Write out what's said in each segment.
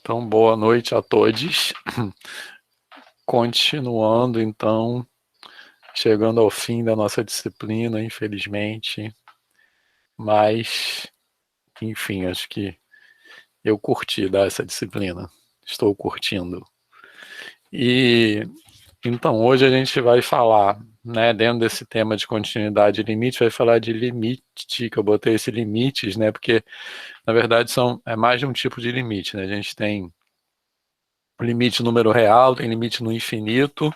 Então, boa noite a todos. Continuando, então, chegando ao fim da nossa disciplina, infelizmente. Mas, enfim, acho que eu curti dar essa disciplina. Estou curtindo. E, então, hoje a gente vai falar, né, dentro desse tema de continuidade e limite, vai falar de limite, que eu botei esse limites, né, porque, na verdade, é mais de um tipo de limite, né? A gente tem limite número real, tem limite no infinito,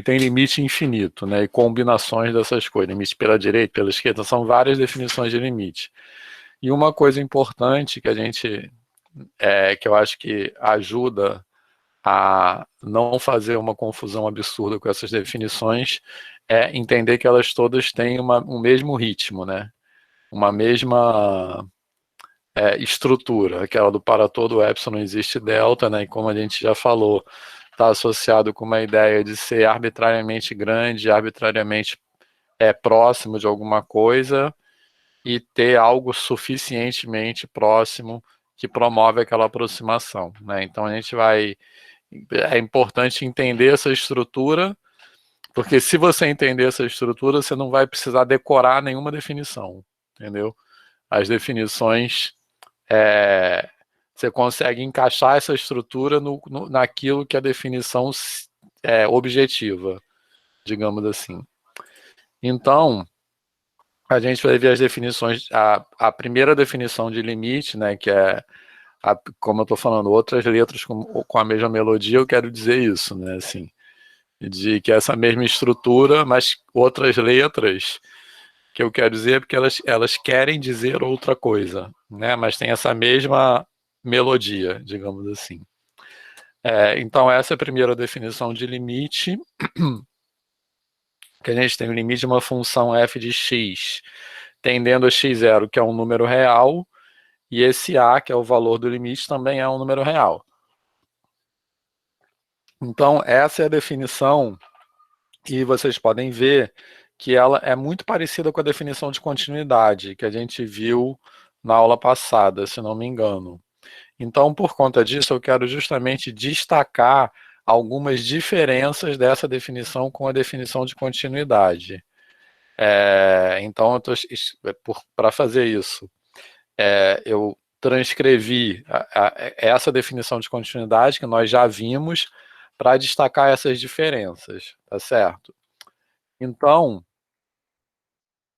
tem limite infinito, né? E combinações dessas coisas, limite pela direita, pela esquerda, são várias definições de limite. E uma coisa importante que que eu acho que ajuda a não fazer uma confusão absurda com essas definições é entender que elas todas têm um mesmo ritmo, né? Uma mesma estrutura, aquela do para todo epsilon existe delta, né? E como a gente já falou, está associado com uma ideia de ser arbitrariamente grande, arbitrariamente próximo de alguma coisa e ter algo suficientemente próximo que promove aquela aproximação, né? Então é importante entender essa estrutura, porque se você entender essa estrutura, você não vai precisar decorar nenhuma definição, entendeu? As definições é, você consegue encaixar essa estrutura naquilo que a definição é objetiva, digamos assim. Então, a gente vai ver as definições, a primeira definição de limite, né, que é, como eu estou falando, outras letras com a mesma melodia, eu quero dizer isso, né, assim, de que essa mesma estrutura, mas outras letras, que eu quero dizer porque elas querem dizer outra coisa, né, mas tem essa mesma melodia, digamos assim. Então, essa é a primeira definição de limite, que a gente tem o limite de uma função f de x tendendo a x0, que é um número real, e esse a, que é o valor do limite, também é um número real. Então, essa é a definição, e vocês podem ver que ela é muito parecida com a definição de continuidade, que a gente viu na aula passada, se não me engano. Então, por conta disso, eu quero justamente destacar algumas diferenças dessa definição com a definição de continuidade. Então, para fazer isso, eu transcrevi essa definição de continuidade que nós já vimos para destacar essas diferenças, tá certo? Então,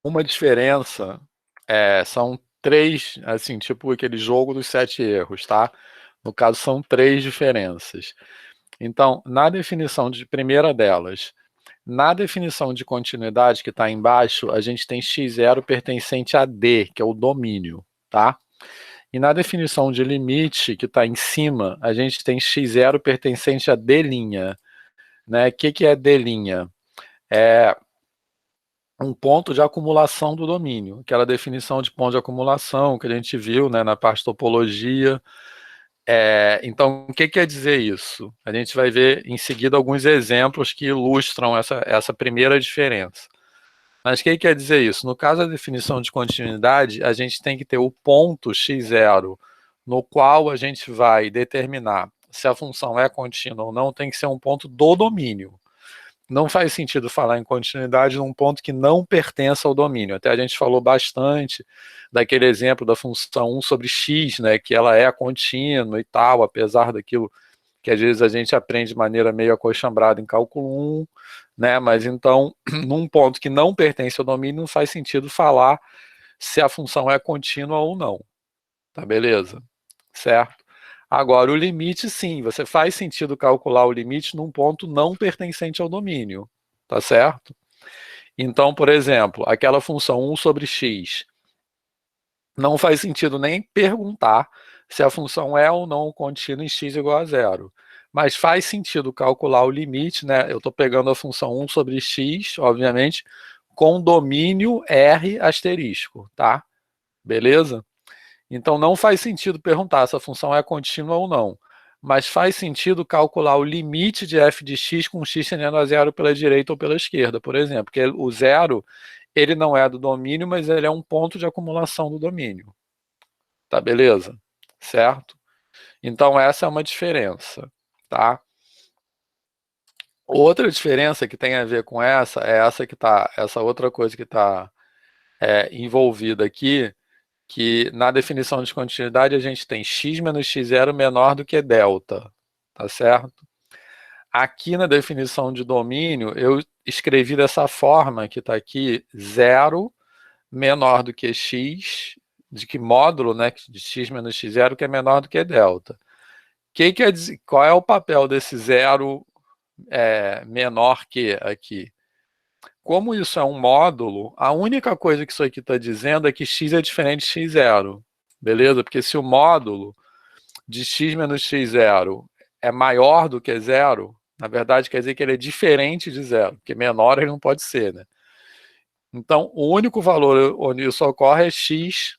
uma diferença são três, assim, tipo aquele jogo dos 7 erros, tá? No caso, são três diferenças. Então, na definição de primeira delas, na definição de continuidade que está embaixo, a gente tem x0 pertencente a D, que é o domínio, tá? E na definição de limite, que está em cima, a gente tem x0 pertencente a D', né? O que é D'? É um ponto de acumulação do domínio, aquela definição de ponto de acumulação que a gente viu, né, na parte de topologia. Então, o que quer dizer isso? A gente vai ver em seguida alguns exemplos que ilustram essa primeira diferença. Mas o que quer dizer isso? No caso da definição de continuidade, a gente tem que ter o ponto x0, no qual a gente vai determinar se a função é contínua ou não, tem que ser um ponto do domínio. Não faz sentido falar em continuidade num ponto que não pertence ao domínio. Até a gente falou bastante daquele exemplo da função 1 sobre x, né, que ela é contínua e tal, apesar daquilo que às vezes a gente aprende de maneira meio acochambrada em cálculo 1, né, mas então, num ponto que não pertence ao domínio, não faz sentido falar se a função é contínua ou não. Tá beleza? Certo? Agora, o limite, sim, você faz sentido calcular o limite num ponto não pertencente ao domínio, tá certo? Então, por exemplo, aquela função 1 sobre x, não faz sentido nem perguntar se a função é ou não contínua em x igual a zero. Mas faz sentido calcular o limite, né? Eu estou pegando a função 1 sobre x, obviamente, com domínio R asterisco, tá? Beleza? Então não faz sentido perguntar se a função é contínua ou não, mas faz sentido calcular o limite de f de x com x tendendo a zero pela direita ou pela esquerda, por exemplo, porque o zero ele não é do domínio, mas ele é um ponto de acumulação do domínio. Tá beleza? Certo? Então essa é uma diferença, tá? Outra diferença que tem a ver com essa é essa outra coisa que está envolvida aqui, que na definição de continuidade a gente tem x menos x0 menor do que delta, tá certo? Aqui na definição de domínio, eu escrevi dessa forma que está aqui, 0 menor do que x, de que módulo, né, de x menos x0, que é menor do que delta. Que quer dizer, qual é o papel desse zero menor que aqui? Como isso é um módulo, a única coisa que isso aqui está dizendo é que x é diferente de x0, beleza? Porque se o módulo de x menos x0 é maior do que zero, na verdade quer dizer que ele é diferente de zero, porque menor ele não pode ser, né? Então, o único valor onde isso ocorre é x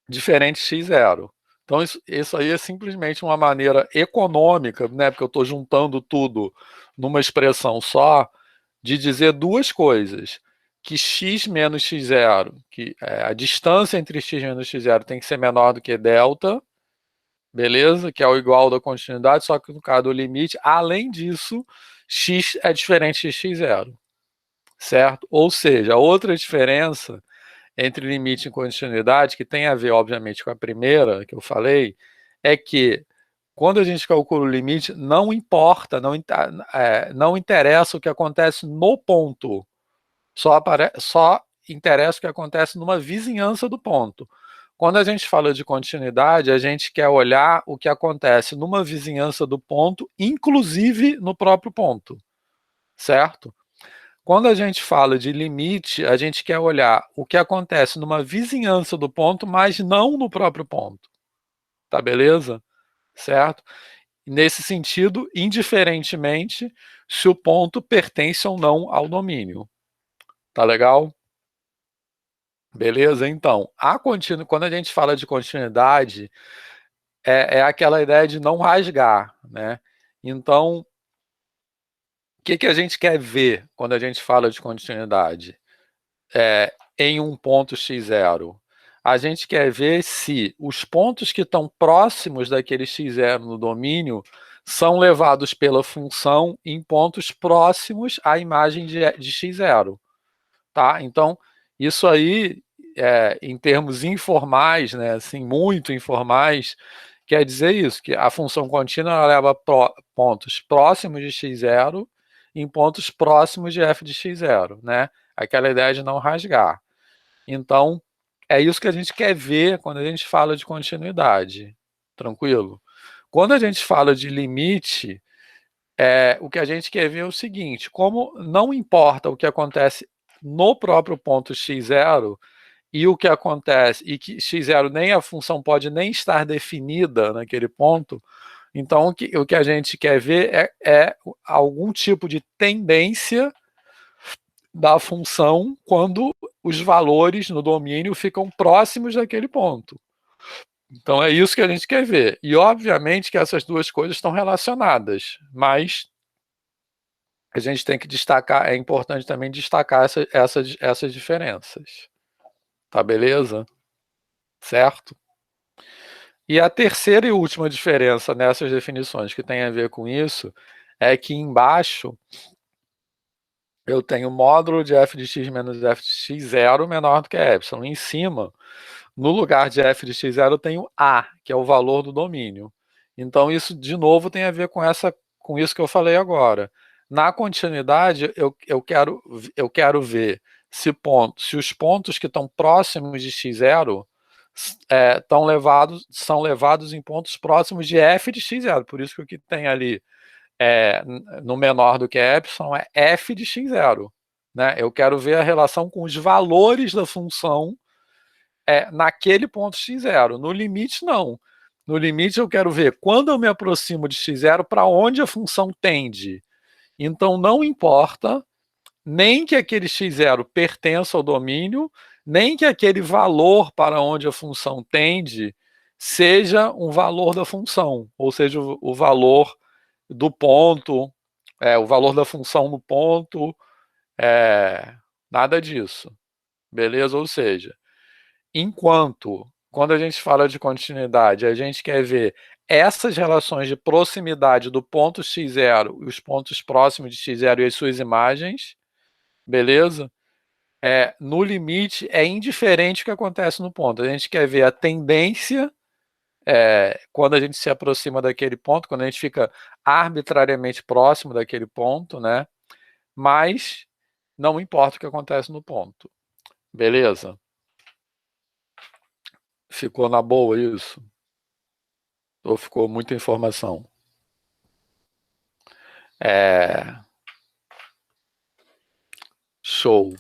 diferente de x0. Então, isso aí é simplesmente uma maneira econômica, né, porque eu estou juntando tudo numa expressão só, de dizer duas coisas. Que x menos x0, que a distância entre x menos x0 tem que ser menor do que delta, beleza? Que é o igual da continuidade, só que no caso do limite, além disso, x é diferente de x0, certo? Ou seja, a outra diferença entre limite e continuidade, que tem a ver, obviamente, com a primeira que eu falei, é que quando a gente calcula o limite, não importa, não interessa o que acontece no ponto, só interessa o que acontece numa vizinhança do ponto. Quando a gente fala de continuidade, a gente quer olhar o que acontece numa vizinhança do ponto, inclusive no próprio ponto, certo? Quando a gente fala de limite, a gente quer olhar o que acontece numa vizinhança do ponto, mas não no próprio ponto. Tá beleza? Certo? Nesse sentido, indiferentemente se o ponto pertence ou não ao domínio. Tá legal? Beleza? Então, quando a gente fala de continuidade, é aquela ideia de não rasgar, né? Então, o que a gente quer ver quando a gente fala de continuidade? Em um ponto x0. A gente quer ver se os pontos que estão próximos daquele x0 no domínio são levados pela função em pontos próximos à imagem de x0. Tá? Então, isso aí, em termos informais, né, assim, muito informais, quer dizer isso, que a função contínua ela leva pontos próximos de x0 em pontos próximos de f de x0, né? Aquela ideia de não rasgar. Então, é isso que a gente quer ver quando a gente fala de continuidade. Tranquilo? Quando a gente fala de limite, o que a gente quer ver é o seguinte: como não importa o que acontece no próprio ponto x0 e o que acontece, e que x0 nem a função pode nem estar definida naquele ponto, então o que a gente quer ver é algum tipo de tendência da função quando os valores no domínio ficam próximos daquele ponto. Então é isso que a gente quer ver. E obviamente que essas duas coisas estão relacionadas, mas a gente tem que destacar, é importante também destacar essas diferenças. Tá beleza? Certo? E a terceira e última diferença nessas definições que tem a ver com isso é que embaixo eu tenho módulo de f de x menos f de x0 menor do que epsilon. Em cima, no lugar de f de x0, eu tenho a, que é o valor do domínio. Então, isso, de novo, tem a ver com isso que eu falei agora. Na continuidade, eu quero ver se os pontos que estão próximos de x0 são levados em pontos próximos de f de x0. Por isso que o que tem ali no menor do que epsilon é f de x0. Né? Eu quero ver a relação com os valores da função naquele ponto x0. No limite, não. No limite, eu quero ver quando eu me aproximo de x0, para onde a função tende. Então, não importa nem que aquele x0 pertença ao domínio, nem que aquele valor para onde a função tende seja um valor da função, ou seja, o valor do ponto, o valor da função no ponto, nada disso. Beleza? Ou seja, enquanto quando a gente fala de continuidade, a gente quer ver essas relações de proximidade do ponto x0 e os pontos próximos de x0 e as suas imagens, beleza? No limite, é indiferente o que acontece no ponto. A gente quer ver a tendência quando a gente se aproxima daquele ponto, quando a gente fica arbitrariamente próximo daquele ponto, né? Mas não importa o que acontece no ponto. Beleza? Ficou na boa isso? Ou ficou muita informação? Show.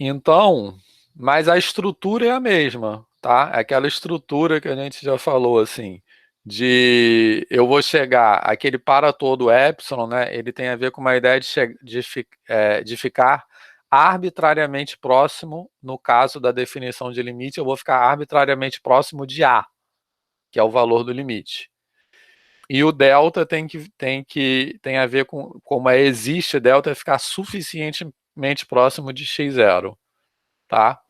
Então, mas a estrutura é a mesma, tá? É aquela estrutura que a gente já falou, assim, de eu vou chegar, aquele para todo epsilon, né? Ele tem a ver com uma ideia de ficar arbitrariamente próximo, no caso da definição de limite, eu vou ficar arbitrariamente próximo de A, que é o valor do limite. E o delta tem a ver com como existe delta é ficar suficientemente próximo de x0, tá?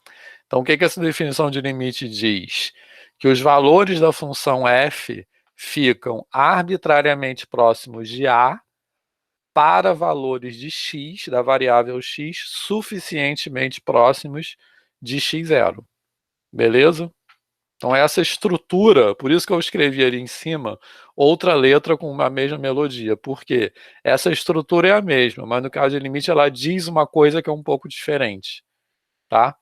Então, o que essa definição de limite diz? Que os valores da função f ficam arbitrariamente próximos de a para valores de x, da variável x, suficientemente próximos de x0. Beleza? Então, essa estrutura, por isso que eu escrevi ali em cima, outra letra com a mesma melodia, porque essa estrutura é a mesma, mas no caso de limite ela diz uma coisa que é um pouco diferente, tá?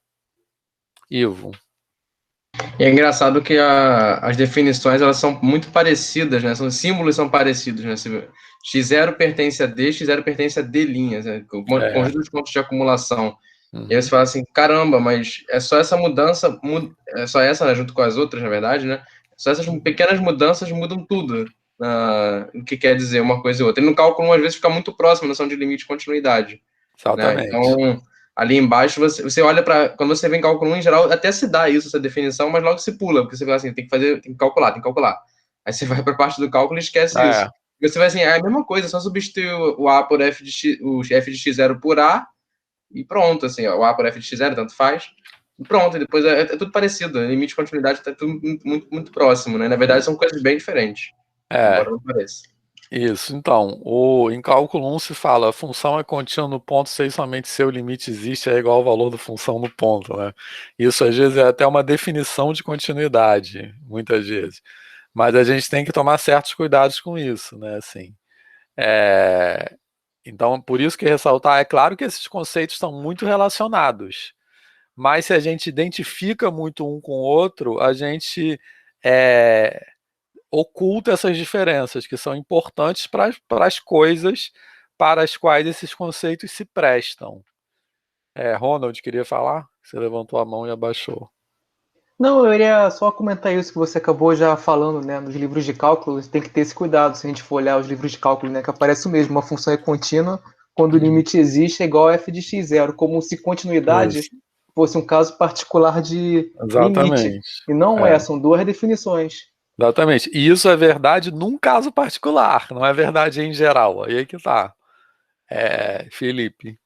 Ivo. E é engraçado que as definições elas são muito parecidas, né? Os símbolos são parecidos, né? X0 pertence a D, X0 pertence a D linhas, né? Conjunto de pontos de acumulação. E aí você fala assim, caramba, mas é só essa mudança, é só essa, né, junto com as outras, na verdade, né? Só essas pequenas mudanças mudam tudo, o que quer dizer uma coisa e outra. E no cálculo, às vezes, fica muito próximo a noção de limite e continuidade. Né? Então, ali embaixo, você olha para... Quando você vem em cálculo 1, em geral, até se dá isso, essa definição, mas logo se pula, porque você fala assim, tem que calcular. Aí você vai para a parte do cálculo e esquece isso. E você vai assim, é a mesma coisa, só substituir o A por F de X, o F de X0 por A, e pronto, assim, ó, o A por F de X0, tanto faz, e pronto, e depois é tudo parecido, o limite de continuidade está tudo muito, muito próximo, né? Na verdade, são coisas bem diferentes, embora não pareça. Isso, então, em cálculo 1 se fala, a função é contínua no ponto se somente seu limite existe, é igual ao valor da função no ponto, né? Isso às vezes é até uma definição de continuidade, muitas vezes. Mas a gente tem que tomar certos cuidados com isso, né? Assim, então, por isso que ressaltar, é claro que esses conceitos estão muito relacionados, mas se a gente identifica muito um com o outro, a gente oculta essas diferenças, que são importantes para as coisas para as quais esses conceitos se prestam. Ronald, queria falar? Você levantou a mão e abaixou. Não, eu iria só comentar isso que você acabou já falando, né? Nos livros de cálculo, você tem que ter esse cuidado se a gente for olhar os livros de cálculo, né? Que aparece o mesmo, uma função é contínua quando o limite existe é igual a f de x0, como se continuidade fosse um caso particular de limite. E não são duas definições. Exatamente. E isso é verdade num caso particular, não é verdade em geral. Aí é que tá. Felipe.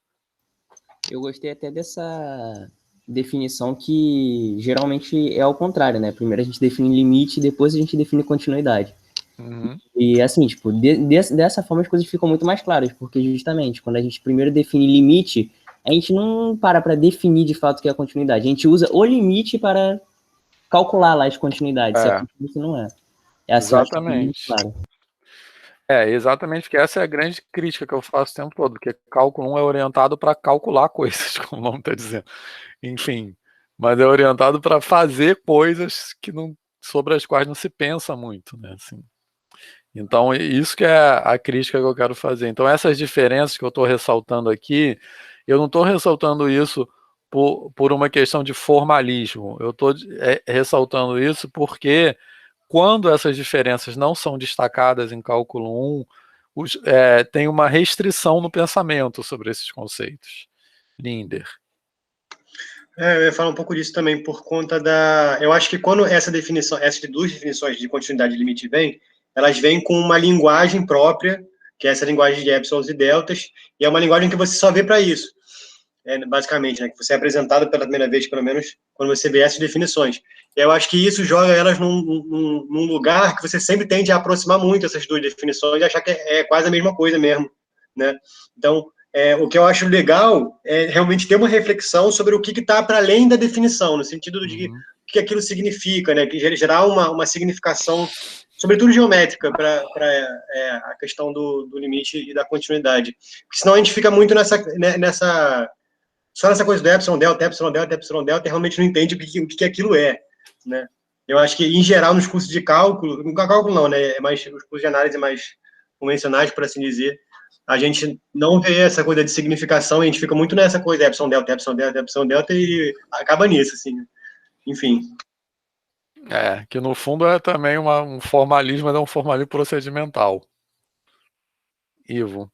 Eu gostei até dessa definição que geralmente é ao contrário, né? Primeiro a gente define limite, depois a gente define continuidade. E assim, tipo, dessa forma as coisas ficam muito mais claras, porque justamente quando a gente primeiro define limite, a gente não para definir de fato o que é a continuidade. A gente usa o limite para calcular lá as continuidades, se a continuidade não é. Assim, exatamente. Claro. Exatamente, porque essa é a grande crítica que eu faço o tempo todo, porque cálculo 1 é orientado para calcular coisas, como o nome está dizendo. Enfim, mas é orientado para fazer coisas sobre as quais não se pensa muito, né? Assim. Então, isso que é a crítica que eu quero fazer. Então, essas diferenças que eu estou ressaltando aqui, eu não estou ressaltando isso por uma questão de formalismo. Eu estou ressaltando isso porque quando essas diferenças não são destacadas em cálculo 1, tem uma restrição no pensamento sobre esses conceitos. Linder. Eu ia falar um pouco disso também, por conta da... Eu acho que quando essas duas definições de continuidade e limite vêm, elas vêm com uma linguagem própria, que é essa linguagem de epsilons e deltas, e é uma linguagem que você só vê para isso. basicamente, né, que você é apresentado pela primeira vez, pelo menos, quando você vê essas definições. E eu acho que isso joga elas num lugar que você sempre tende a aproximar muito essas duas definições e achar que é quase a mesma coisa mesmo, né? Então, o que eu acho legal é realmente ter uma reflexão sobre o que está para além da definição, no sentido de o que aquilo significa, né? Que gerar uma significação, sobretudo geométrica, para a questão do limite e da continuidade. Porque senão a gente fica muito só nessa coisa do epsilon, delta, epsilon, delta, epsilon, delta, e realmente não entende o que aquilo é, né? Eu acho que, em geral, nos cursos de cálculo, no cálculo não, né? É mais os cursos de análise mais convencionais, por assim dizer, a gente não vê essa coisa de significação, e a gente fica muito nessa coisa, epsilon, delta, epsilon, delta, epsilon, delta, e acaba nisso, assim. Enfim. Que no fundo é também um formalismo, mas é um formalismo procedimental. Ivo.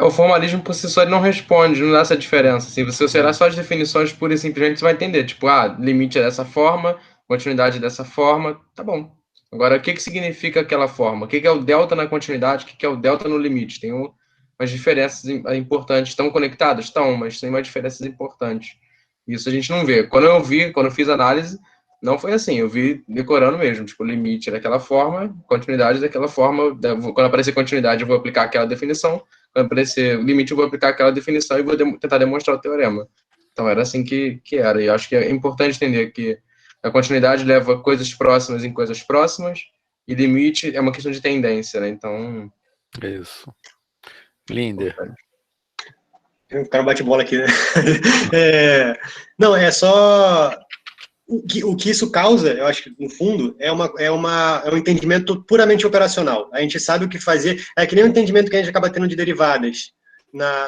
O formalismo por si só ele não responde, não dá essa diferença. Assim, se você olhar só as definições pura e simplesmente, você vai entender. Tipo, limite é dessa forma, continuidade é dessa forma, tá bom. Agora, o que significa aquela forma? O que é o delta na continuidade? O que é o delta no limite? Tem umas diferenças importantes. Estão conectadas? Estão, mas tem umas diferenças importantes. Isso a gente não vê. Quando eu fiz análise, não foi assim. Eu vi decorando mesmo. Tipo, o limite é daquela forma, continuidade é daquela forma. Quando aparecer continuidade, eu vou aplicar aquela definição. Quando aparecer o limite, eu vou aplicar aquela definição e vou tentar demonstrar o teorema. Então, era assim que era. E acho que é importante entender que a continuidade leva coisas próximas em coisas próximas e limite é uma questão de tendência, né? Então... Isso. Linder. O cara bate bola aqui, né? Não, é só... O que isso causa, eu acho que, no fundo, é um entendimento puramente operacional. A gente sabe o que fazer. É que nem o entendimento que a gente acaba tendo de derivadas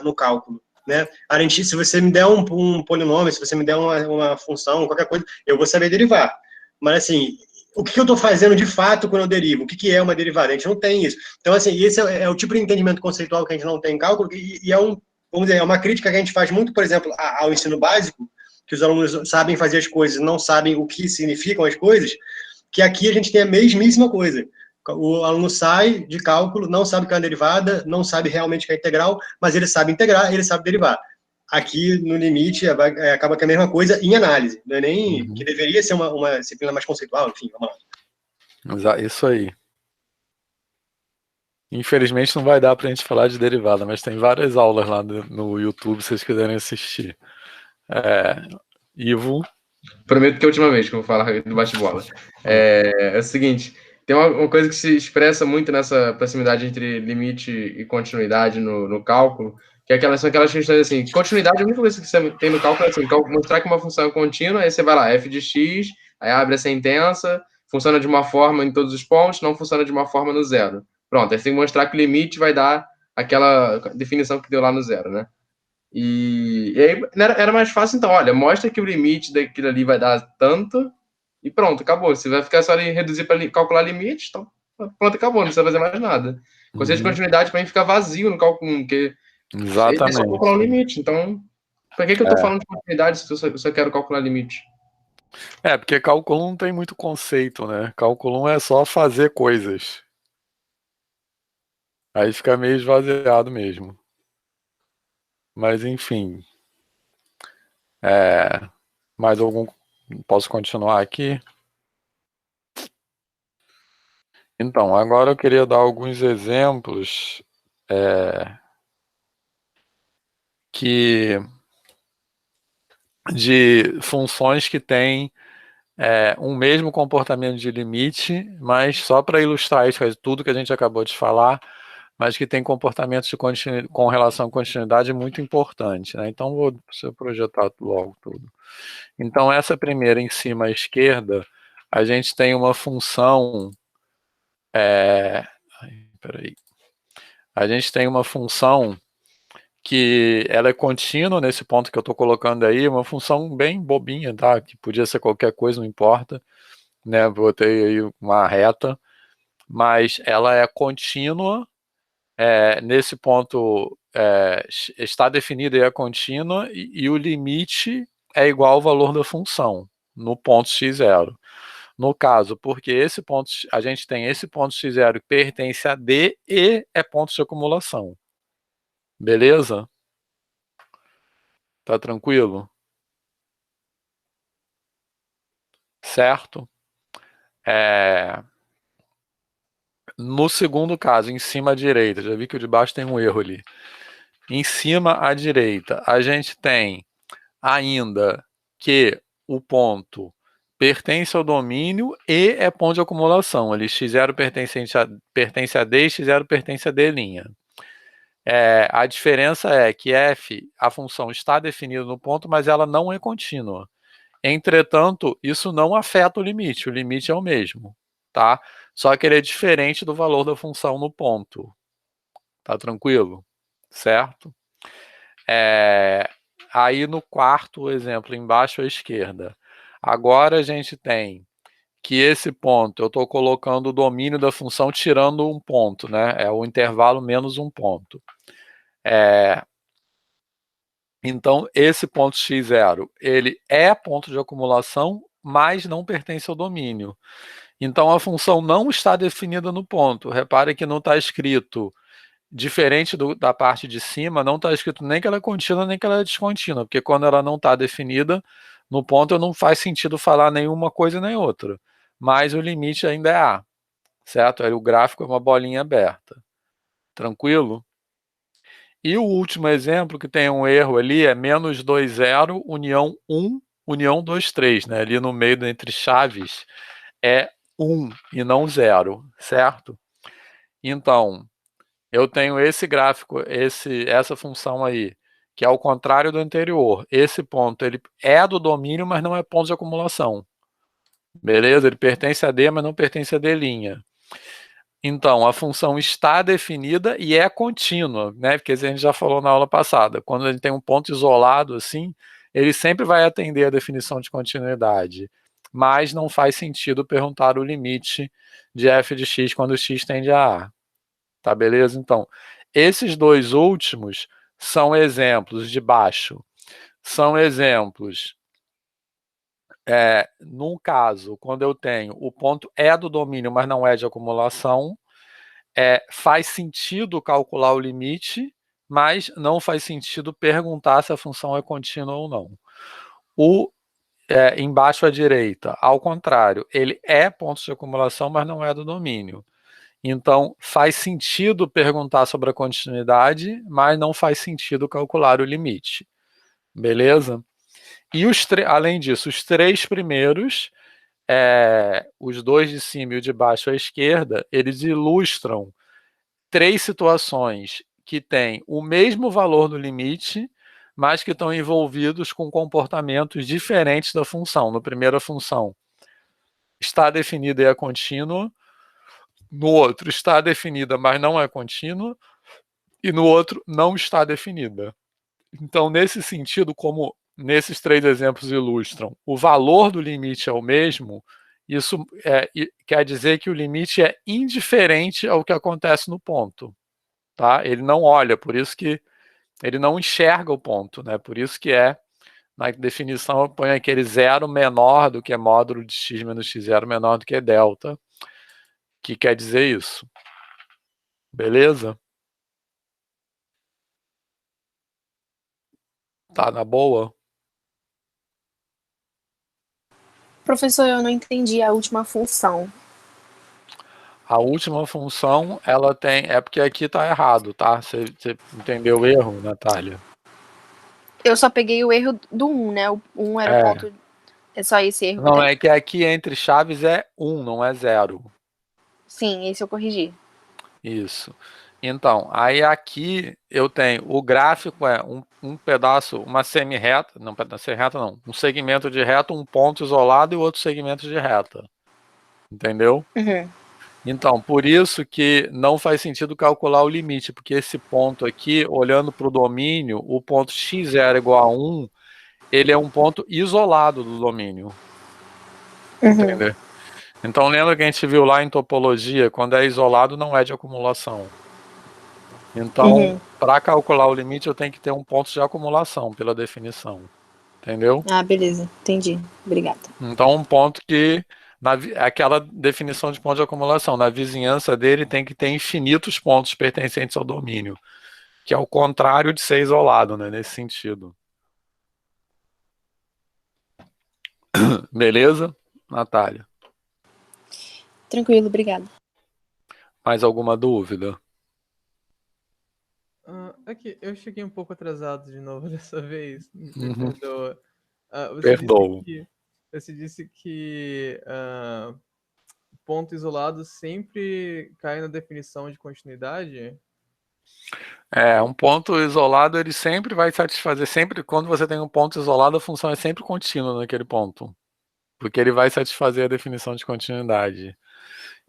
no cálculo, né? Se você me der um polinômio, se você me der uma função, qualquer coisa, eu vou saber derivar. Mas, assim, o que eu estou fazendo de fato quando eu derivo? O que é uma derivada? A gente não tem isso. Então, assim, esse é o tipo de entendimento conceitual que a gente não tem em cálculo e vamos dizer, é uma crítica que a gente faz muito, por exemplo, ao ensino básico, que os alunos sabem fazer as coisas, não sabem o que significam as coisas, que aqui a gente tem a mesmíssima coisa. O aluno sai de cálculo, não sabe o que é uma derivada, não sabe realmente o que é integral, mas ele sabe integrar, ele sabe derivar. Aqui, no limite, acaba que é a mesma coisa em análise, não é nem que deveria ser uma disciplina mais conceitual, enfim, vamos lá. Isso aí. Infelizmente não vai dar pra gente falar de derivada, mas tem várias aulas lá no YouTube, se vocês quiserem assistir. Ivo. Prometo que é a última vez que eu vou falar do bate-bola. É o seguinte, tem uma coisa que se expressa muito nessa proximidade entre limite e continuidade no cálculo, que são aquelas questões assim, continuidade, a única coisa que você tem no cálculo é assim, mostrar que uma função é contínua, aí você vai lá, f de x, aí abre a sentença, funciona de uma forma em todos os pontos, não funciona de uma forma no zero. Pronto, aí você tem que mostrar que o limite vai dar aquela definição que deu lá no zero, né? E aí era mais fácil, então, olha, mostra que o limite daquilo ali vai dar tanto e pronto, acabou. Você vai ficar só ali reduzir para calcular limite, então pronto, acabou, não precisa fazer mais nada. O conceito de continuidade para mim fica vazio no cálculo 1, porque é só calcular um limite. Então, para que eu estou falando de continuidade se eu só quero calcular limite? Porque cálculo não tem muito conceito, né? Cálculo 1 é só fazer coisas. Aí fica meio esvaziado mesmo. Mas enfim. Mais algum? Posso continuar aqui? Então, agora eu queria dar alguns exemplos de funções que têm um mesmo comportamento de limite, mas só para ilustrar isso, tudo que a gente acabou de falar, mas que tem comportamentos com relação à continuidade muito importante, né? Então, vou projetar logo tudo. Então, essa primeira em cima à esquerda, a gente tem uma função... Peraí. A gente tem uma função que ela é contínua nesse ponto que eu estou colocando aí, uma função bem bobinha, tá? Que podia ser qualquer coisa, não importa, né? Botei aí uma reta, mas ela é contínua, nesse ponto está definida e é contínua, e o limite é igual ao valor da função, no ponto x0. No caso, porque esse ponto, a gente tem esse ponto x0 que pertence a D e é ponto de acumulação. Beleza? Tá tranquilo? Certo? No segundo caso, em cima à direita, já vi que o de baixo tem um erro ali. Em cima à direita, a gente tem ainda que o ponto pertence ao domínio e é ponto de acumulação. Ali x0 pertence a D e x0 pertence a D'. A diferença é que f, a função está definida no ponto, mas ela não é contínua. Entretanto, isso não afeta o limite é o mesmo, tá? Só que ele é diferente do valor da função no ponto. Tá tranquilo? Certo? Aí no quarto exemplo, embaixo à esquerda. Agora a gente tem que esse ponto, eu estou colocando o domínio da função tirando um ponto, né? É o intervalo menos um ponto. Então, esse ponto x0, ele é ponto de acumulação, mas não pertence ao domínio. Então, a função não está definida no ponto. Repare que não está escrito, diferente da parte de cima, não está escrito nem que ela é contínua, nem que ela é descontínua, porque quando ela não está definida no ponto, não faz sentido falar nenhuma coisa nem outra. Mas o limite ainda é A, certo? Aí o gráfico é uma bolinha aberta. Tranquilo? E o último exemplo que tem um erro ali é menos 2, 0, união 1, união 2, 3, né? Ali no meio entre chaves é 1 e não 0, certo? Então, eu tenho esse gráfico, essa função aí, que é ao contrário do anterior. Esse ponto, ele é do domínio, mas não é ponto de acumulação. Beleza? Ele pertence a D, mas não pertence a D'. Então, a função está definida e é contínua, né? Porque a gente já falou na aula passada, quando ele tem um ponto isolado assim, ele sempre vai atender a definição de continuidade, mas não faz sentido perguntar o limite de f de x quando x tende a A. Tá beleza? Então, esses dois últimos são exemplos de baixo. São exemplos, num caso, quando eu tenho o ponto é do domínio, mas não é de acumulação, faz sentido calcular o limite, mas não faz sentido perguntar se a função é contínua ou não. Embaixo à direita, ao contrário, ele é ponto de acumulação, mas não é do domínio. Então, faz sentido perguntar sobre a continuidade, mas não faz sentido calcular o limite. Beleza? E além disso, os três primeiros, os dois de cima e o de baixo à esquerda, eles ilustram três situações que têm o mesmo valor do limite, mas que estão envolvidos com comportamentos diferentes da função. Na primeira função, está definida e é contínua. No outro, está definida, mas não é contínua. E no outro, não está definida. Então, nesse sentido, como nesses três exemplos ilustram, o valor do limite é o mesmo, isso quer dizer que o limite é indiferente ao que acontece no ponto. Tá? Ele não olha, por isso que ele não enxerga o ponto. Né? Por isso que na definição eu ponho aquele zero menor do que módulo de x menos x0 menor do que delta, que quer dizer isso. Beleza? Tá na boa? Professor, eu não entendi a última função. A última função, ela tem... É porque aqui tá errado, tá? Você entendeu o erro, Natália? Eu só peguei o erro do 1, né? O 1 era o ponto... É só esse erro Não, que tem? é que aqui entre chaves é 1, não é 0. Sim, esse eu corrigi. Isso. Então, aí aqui eu tenho, o gráfico é um pedaço, uma semi-reta, não, semi-reta não, um segmento de reta, um ponto isolado e outro segmento de reta. Entendeu? Uhum. Então, por isso que não faz sentido calcular o limite, porque esse ponto aqui, olhando para o domínio, o ponto x0 igual a 1, ele é um ponto isolado do domínio. Uhum. Entendeu? Então, lembra que a gente viu lá em topologia, quando é isolado, não é de acumulação. Então, para calcular o limite, eu tenho que ter um ponto de acumulação, pela definição. Entendeu? Ah, beleza. Entendi. Obrigada. Então, um ponto que... aquela definição de ponto de acumulação. Na vizinhança dele tem que ter infinitos pontos pertencentes ao domínio, que é o contrário de ser isolado, né, nesse sentido. Beleza? Natália, Tranquilo, obrigada. mais alguma dúvida? Aqui, eu cheguei um pouco atrasado de novo dessa vez. Me Uhum. perdoa. Perdoo. Você disse que ponto isolado sempre cai na definição de continuidade? Um ponto isolado ele sempre vai satisfazer, sempre quando você tem um ponto isolado, a função é sempre contínua naquele ponto, porque ele vai satisfazer a definição de continuidade.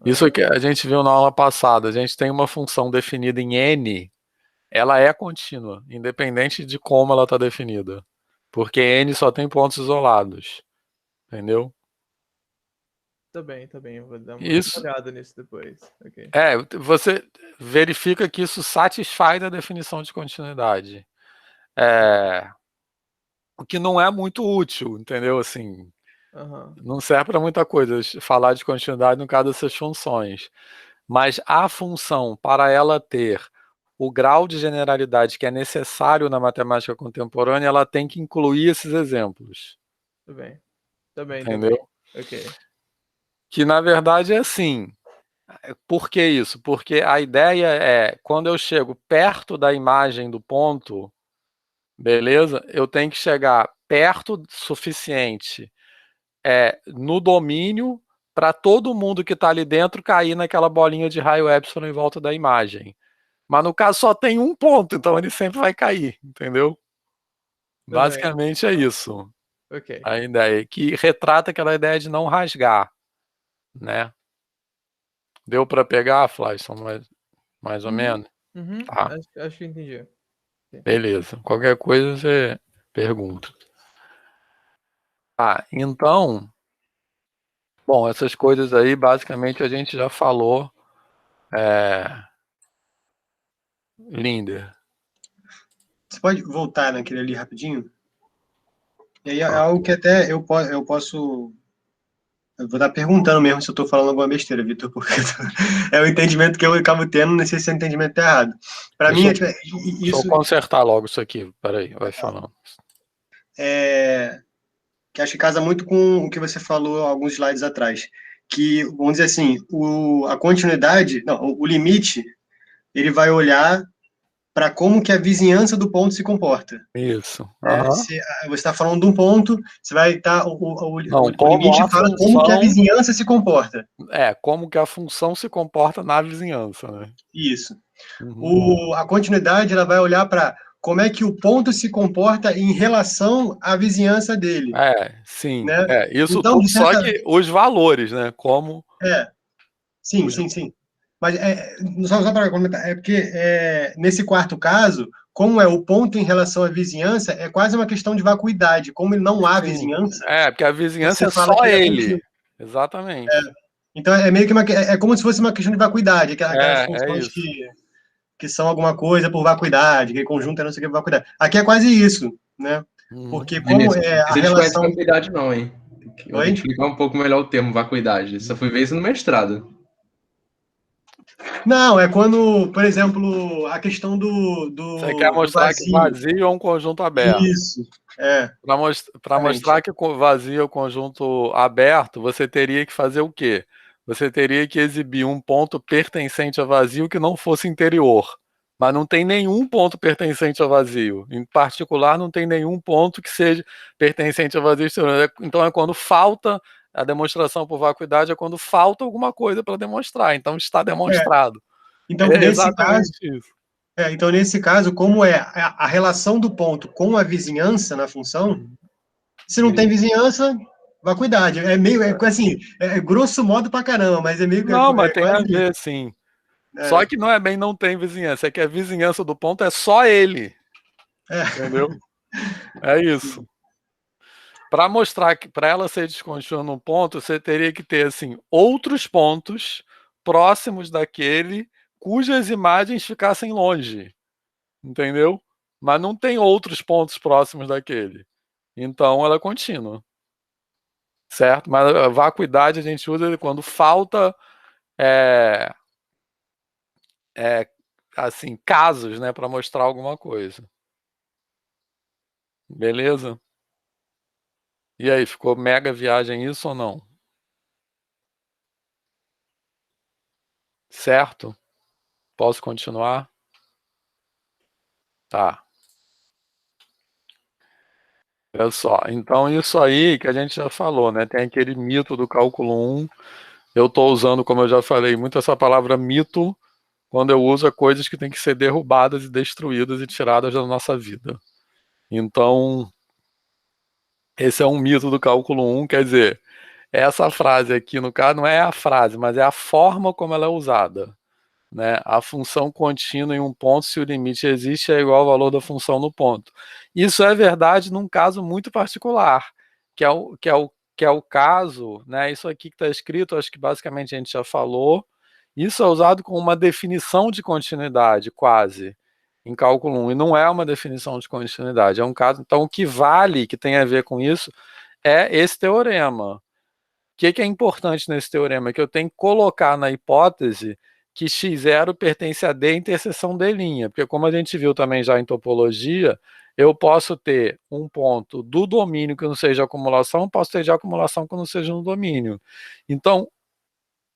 Isso que a gente viu na aula passada, a gente tem uma função definida em N, ela é contínua, independente de como ela está definida, porque N só tem pontos isolados, entendeu? Tá bem, eu vou dar uma Isso. olhada nisso depois. Ok. Você verifica que isso satisfaz a definição de continuidade. O que não é muito útil, entendeu? Assim, Aham. não serve para muita coisa falar de continuidade no caso dessas funções. Mas a função, para ela ter o grau de generalidade que é necessário na matemática contemporânea, ela tem que incluir esses exemplos. Tá bem. Entendeu? Ok. Que na verdade é assim. Por que isso? Porque a ideia é, quando eu chego perto da imagem do ponto, beleza? Eu tenho que chegar perto suficiente no domínio para todo mundo que está ali dentro cair naquela bolinha de raio epsilon em volta da imagem. Mas no caso só tem um ponto, então ele sempre vai cair, entendeu? Tá bem. Basicamente é isso. Ok. A ideia que retrata aquela ideia de não rasgar, né? Deu para pegar, Flaison, mais ou menos? Uhum. Tá, Acho que eu entendi. beleza. Qualquer coisa você pergunta. Então, bom, essas coisas aí basicamente a gente já falou. Linder. Você pode voltar naquele ali rapidinho? E aí é algo que até eu posso. Eu vou estar perguntando mesmo se eu estou falando alguma besteira, Vitor, porque é o entendimento que eu acabo tendo, não sei se o entendimento está errado. Para mim, Deixa eu isso consertar logo isso aqui. Peraí, vai falando. que acho que casa muito com o que você falou alguns slides atrás. Que, vamos dizer assim, a continuidade, não, o limite, ele vai olhar para como que a vizinhança do ponto se comporta. Isso. Se você está falando de um ponto, você vai estar. Não, O como limite a fala como que a função. vizinhança se comporta. Como que a função se comporta na vizinhança, né? Isso. Uhum. A continuidade ela vai olhar para como é que o ponto se comporta em relação à vizinhança dele. Sim. Né? Isso Então, tudo, de só certa. que os valores, né? Como. Sim, os- sim, sim. Mas só para comentar, é porque nesse quarto caso, como é o ponto em relação à vizinhança, é quase uma questão de vacuidade. Como não há Sim. vizinhança, Porque a vizinhança você é fala só que ele é ele. contínuo. Exatamente. Então é meio que é como se fosse uma questão de vacuidade, aquelas É funções isso. que são alguma coisa por vacuidade, que conjunto é não sei o que por vacuidade. Aqui é quase isso, né? Uhum. Porque como Vinícius, é não a precisa explicar essa relação. vacuidade, não, hein? Vou ter que Oi? explicar um pouco melhor o termo vacuidade. Só fui ver isso no mestrado. Não, é quando, por exemplo, a questão Você quer do mostrar que vazio. vazio é um conjunto aberto. Isso, Para exatamente. mostrar que o vazio é um conjunto aberto, você teria que fazer o quê? Você teria que exibir um ponto pertencente a vazio que não fosse interior. Mas não tem nenhum ponto pertencente a vazio. Em particular, não tem nenhum ponto que seja pertencente a vazio exterior. Então é quando falta a demonstração por vacuidade, é quando falta alguma coisa para demonstrar. Então está demonstrado. Então, É nesse caso, exatamente isso. como é a relação do ponto com a vizinhança na função, se não tem vizinhança, vacuidade. É meio, assim, grosso modo pra caramba, mas é meio que Não, mas tem a quase isso. ver, sim. Só que não é bem não tem vizinhança, é que a vizinhança do ponto é só ele, É, entendeu? É isso. Para mostrar que para ela ser descontínua num ponto, você teria que ter assim outros pontos próximos daquele cujas imagens ficassem longe, entendeu? Mas não tem outros pontos próximos daquele. Então ela é contínua, certo? Mas a vacuidade a gente usa quando falta é, assim casos, né, para mostrar alguma coisa. Beleza? E aí, ficou mega viagem isso ou não? Certo? Posso continuar? Tá. Olha só, então isso aí que a gente já falou, né? Tem aquele mito do cálculo 1. Eu estou usando, como eu já falei, muito essa palavra mito quando eu uso coisas que têm que ser derrubadas e destruídas e tiradas da nossa vida. Então, esse é um mito do cálculo 1, quer dizer, essa frase aqui, no caso, não é a frase, mas é a forma como ela é usada. Né? A função contínua em um ponto, se o limite existe, é igual ao valor da função no ponto. Isso é verdade num caso muito particular, que é o caso, né? Isso aqui que está escrito, acho que basicamente a gente já falou. Isso é usado como uma definição de continuidade, quase, em cálculo 1, e não é uma definição de continuidade, é um caso. Então, o que vale, que tem a ver com isso, é esse teorema. O que é importante nesse teorema? É que eu tenho que colocar na hipótese que x0 pertence a D interseção D', porque como a gente viu também já em topologia, eu posso ter um ponto do domínio que não seja acumulação, posso ter de acumulação que não seja no domínio. Então,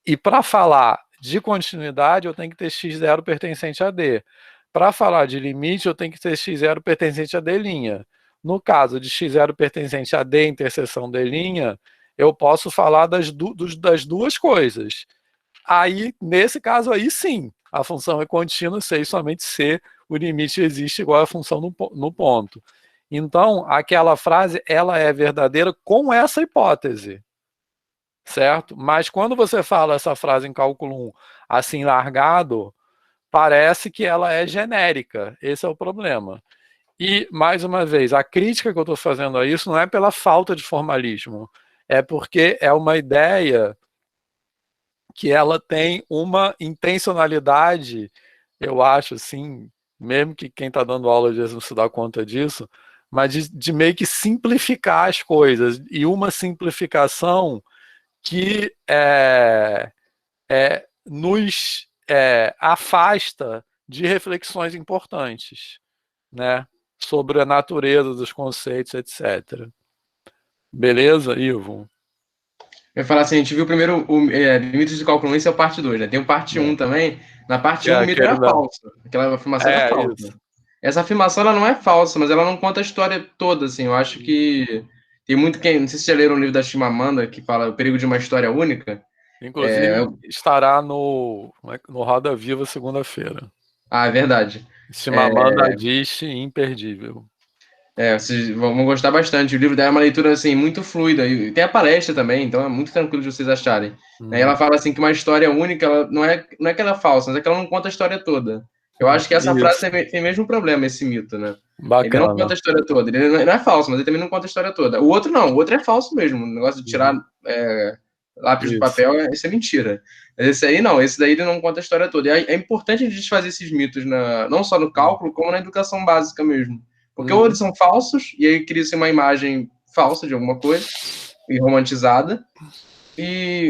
e para falar de continuidade, eu tenho que ter x0 pertencente a D. Para falar de limite, eu tenho que ter x0 pertencente a D'. No caso de x0 pertencente a D interseção D', eu posso falar das duas coisas. Aí, nesse caso aí, sim, a função é contínua se e somente se o limite existe igual à função no ponto. Então, aquela frase, ela é verdadeira com essa hipótese, certo? Mas quando você fala essa frase em cálculo 1, assim, largado, parece que ela é genérica. Esse é o problema. E, mais uma vez, a crítica que eu estou fazendo a isso não é pela falta de formalismo, é porque é uma ideia que ela tem uma intencionalidade, eu acho, assim, mesmo que quem está dando aula às vezes não se dá conta disso, mas de meio que simplificar as coisas, e uma simplificação que nos afasta de reflexões importantes, né, sobre a natureza dos conceitos, etc. Beleza, Ivo? Eu ia falar assim, a gente viu primeiro o limite de cálculo 1, esse é o parte 2, né? Tem o parte 1 também. Na parte 1 o mito era falso. Aquela afirmação era falsa. Isso. Essa afirmação ela não é falsa, mas ela não conta a história toda, assim. Eu acho que tem muito quem... Não sei se já leram o livro da Chimamanda, que fala O Perigo de uma História Única. Inclusive, estará no Roda Viva segunda-feira. Ah, é verdade. Chimamanda Adichie, imperdível. Vocês vão gostar bastante. O livro dela é uma leitura, assim, muito fluida. E tem a palestra também, então é muito tranquilo de vocês acharem. Aí ela fala, assim, que uma história única, ela não é que ela é falsa, mas é que ela não conta a história toda. Eu acho que essa frase tem mesmo um problema, esse mito, né? Bacana. Ele não conta a história toda. Ele não é falso, mas ele também não conta a história toda. O outro não, o outro é falso mesmo. O negócio de tirar lápis de papel, isso é mentira. Mas esse aí não, esse daí ele não conta a história toda. E é importante a gente desfazer esses mitos, não só no cálculo, como na educação básica mesmo. Porque ou eles são falsos, e aí cria-se uma imagem falsa de alguma coisa, e romantizada,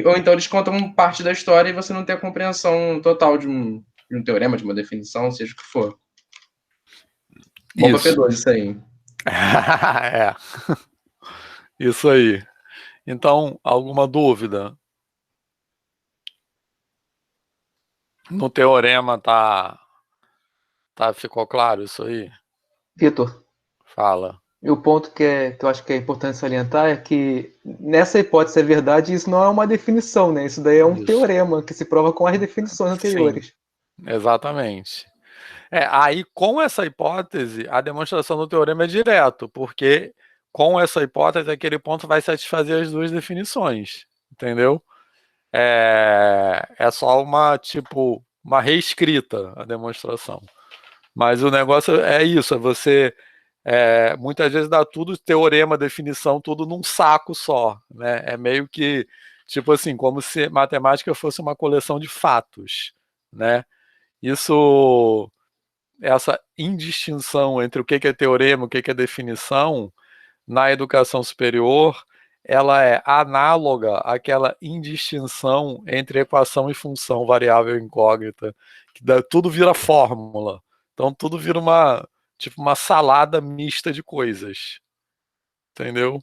ou então eles contam parte da história e você não tem a compreensão total de um teorema, de uma definição, seja o que for. Bom pra P2 isso aí. Isso aí. Então, alguma dúvida? No teorema ficou claro isso aí? Vitor. Fala. E o ponto que eu acho que é importante salientar é que nessa hipótese é verdade, isso não é uma definição, né? Isso daí é um teorema que se prova com as definições anteriores. Sim, exatamente. Aí, com essa hipótese, a demonstração do teorema é direto, porque com essa hipótese, aquele ponto vai satisfazer as duas definições, entendeu? É só uma reescrita a demonstração. Mas o negócio é isso, é você muitas vezes dá tudo, teorema, definição, tudo num saco só, né? É meio que, tipo assim, como se matemática fosse uma coleção de fatos, né? Essa indistinção entre o que é teorema, o que é definição, na educação superior, ela é análoga àquela indistinção entre equação e função variável incógnita, que tudo vira fórmula. Então tudo vira uma salada mista de coisas. Entendeu?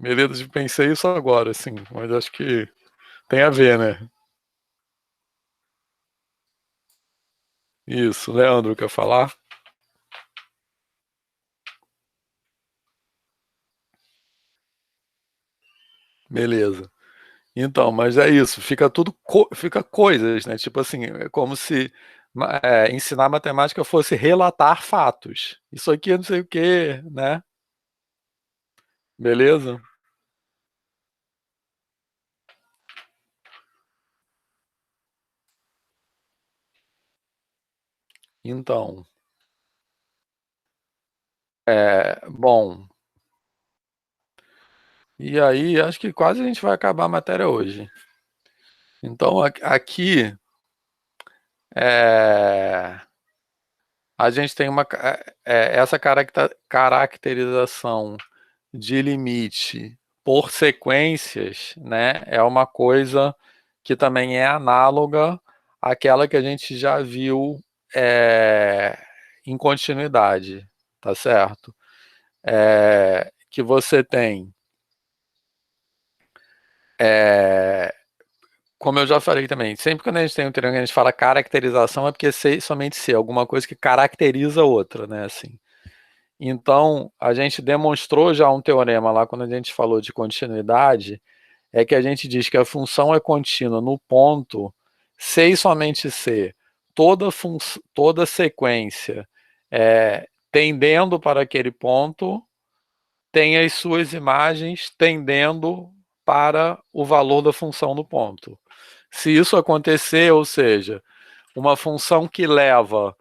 Beleza, pensei isso agora, assim, mas acho que tem a ver, né? Isso, Leandro, quer falar? Beleza. Então, mas é isso, fica tudo, fica coisas, né? Tipo assim, é como se ensinar matemática fosse relatar fatos. Isso aqui é não sei o quê, né? Beleza? Então, bom, e aí acho que quase a gente vai acabar a matéria hoje. Então, aqui é, a gente tem essa caracterização de limite por sequências, né? É uma coisa que também é análoga àquela que a gente já viu é, em continuidade, tá certo? Que você tem, é, como eu já falei também, sempre quando a gente tem um teorema que a gente fala caracterização é porque somente ser alguma coisa que caracteriza outra, né? Assim. Então, a gente demonstrou já um teorema lá quando a gente falou de continuidade, é que a gente diz que a função é contínua no ponto se e somente se toda sequência tendendo para aquele ponto tem as suas imagens tendendo para o valor da função no ponto. Se isso acontecer, ou seja, uma função que leva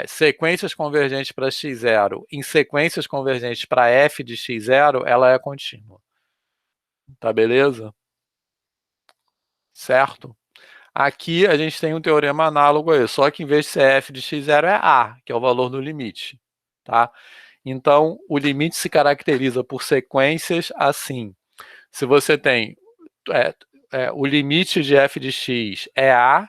sequências convergentes para x0 em sequências convergentes para f de x0, ela é contínua. Tá beleza? Certo? Aqui a gente tem um teorema análogo a isso, só que em vez de ser f de x0 é a, que é o valor do limite. Tá? Então, o limite se caracteriza por sequências assim. Se você tem o limite de f de x é a,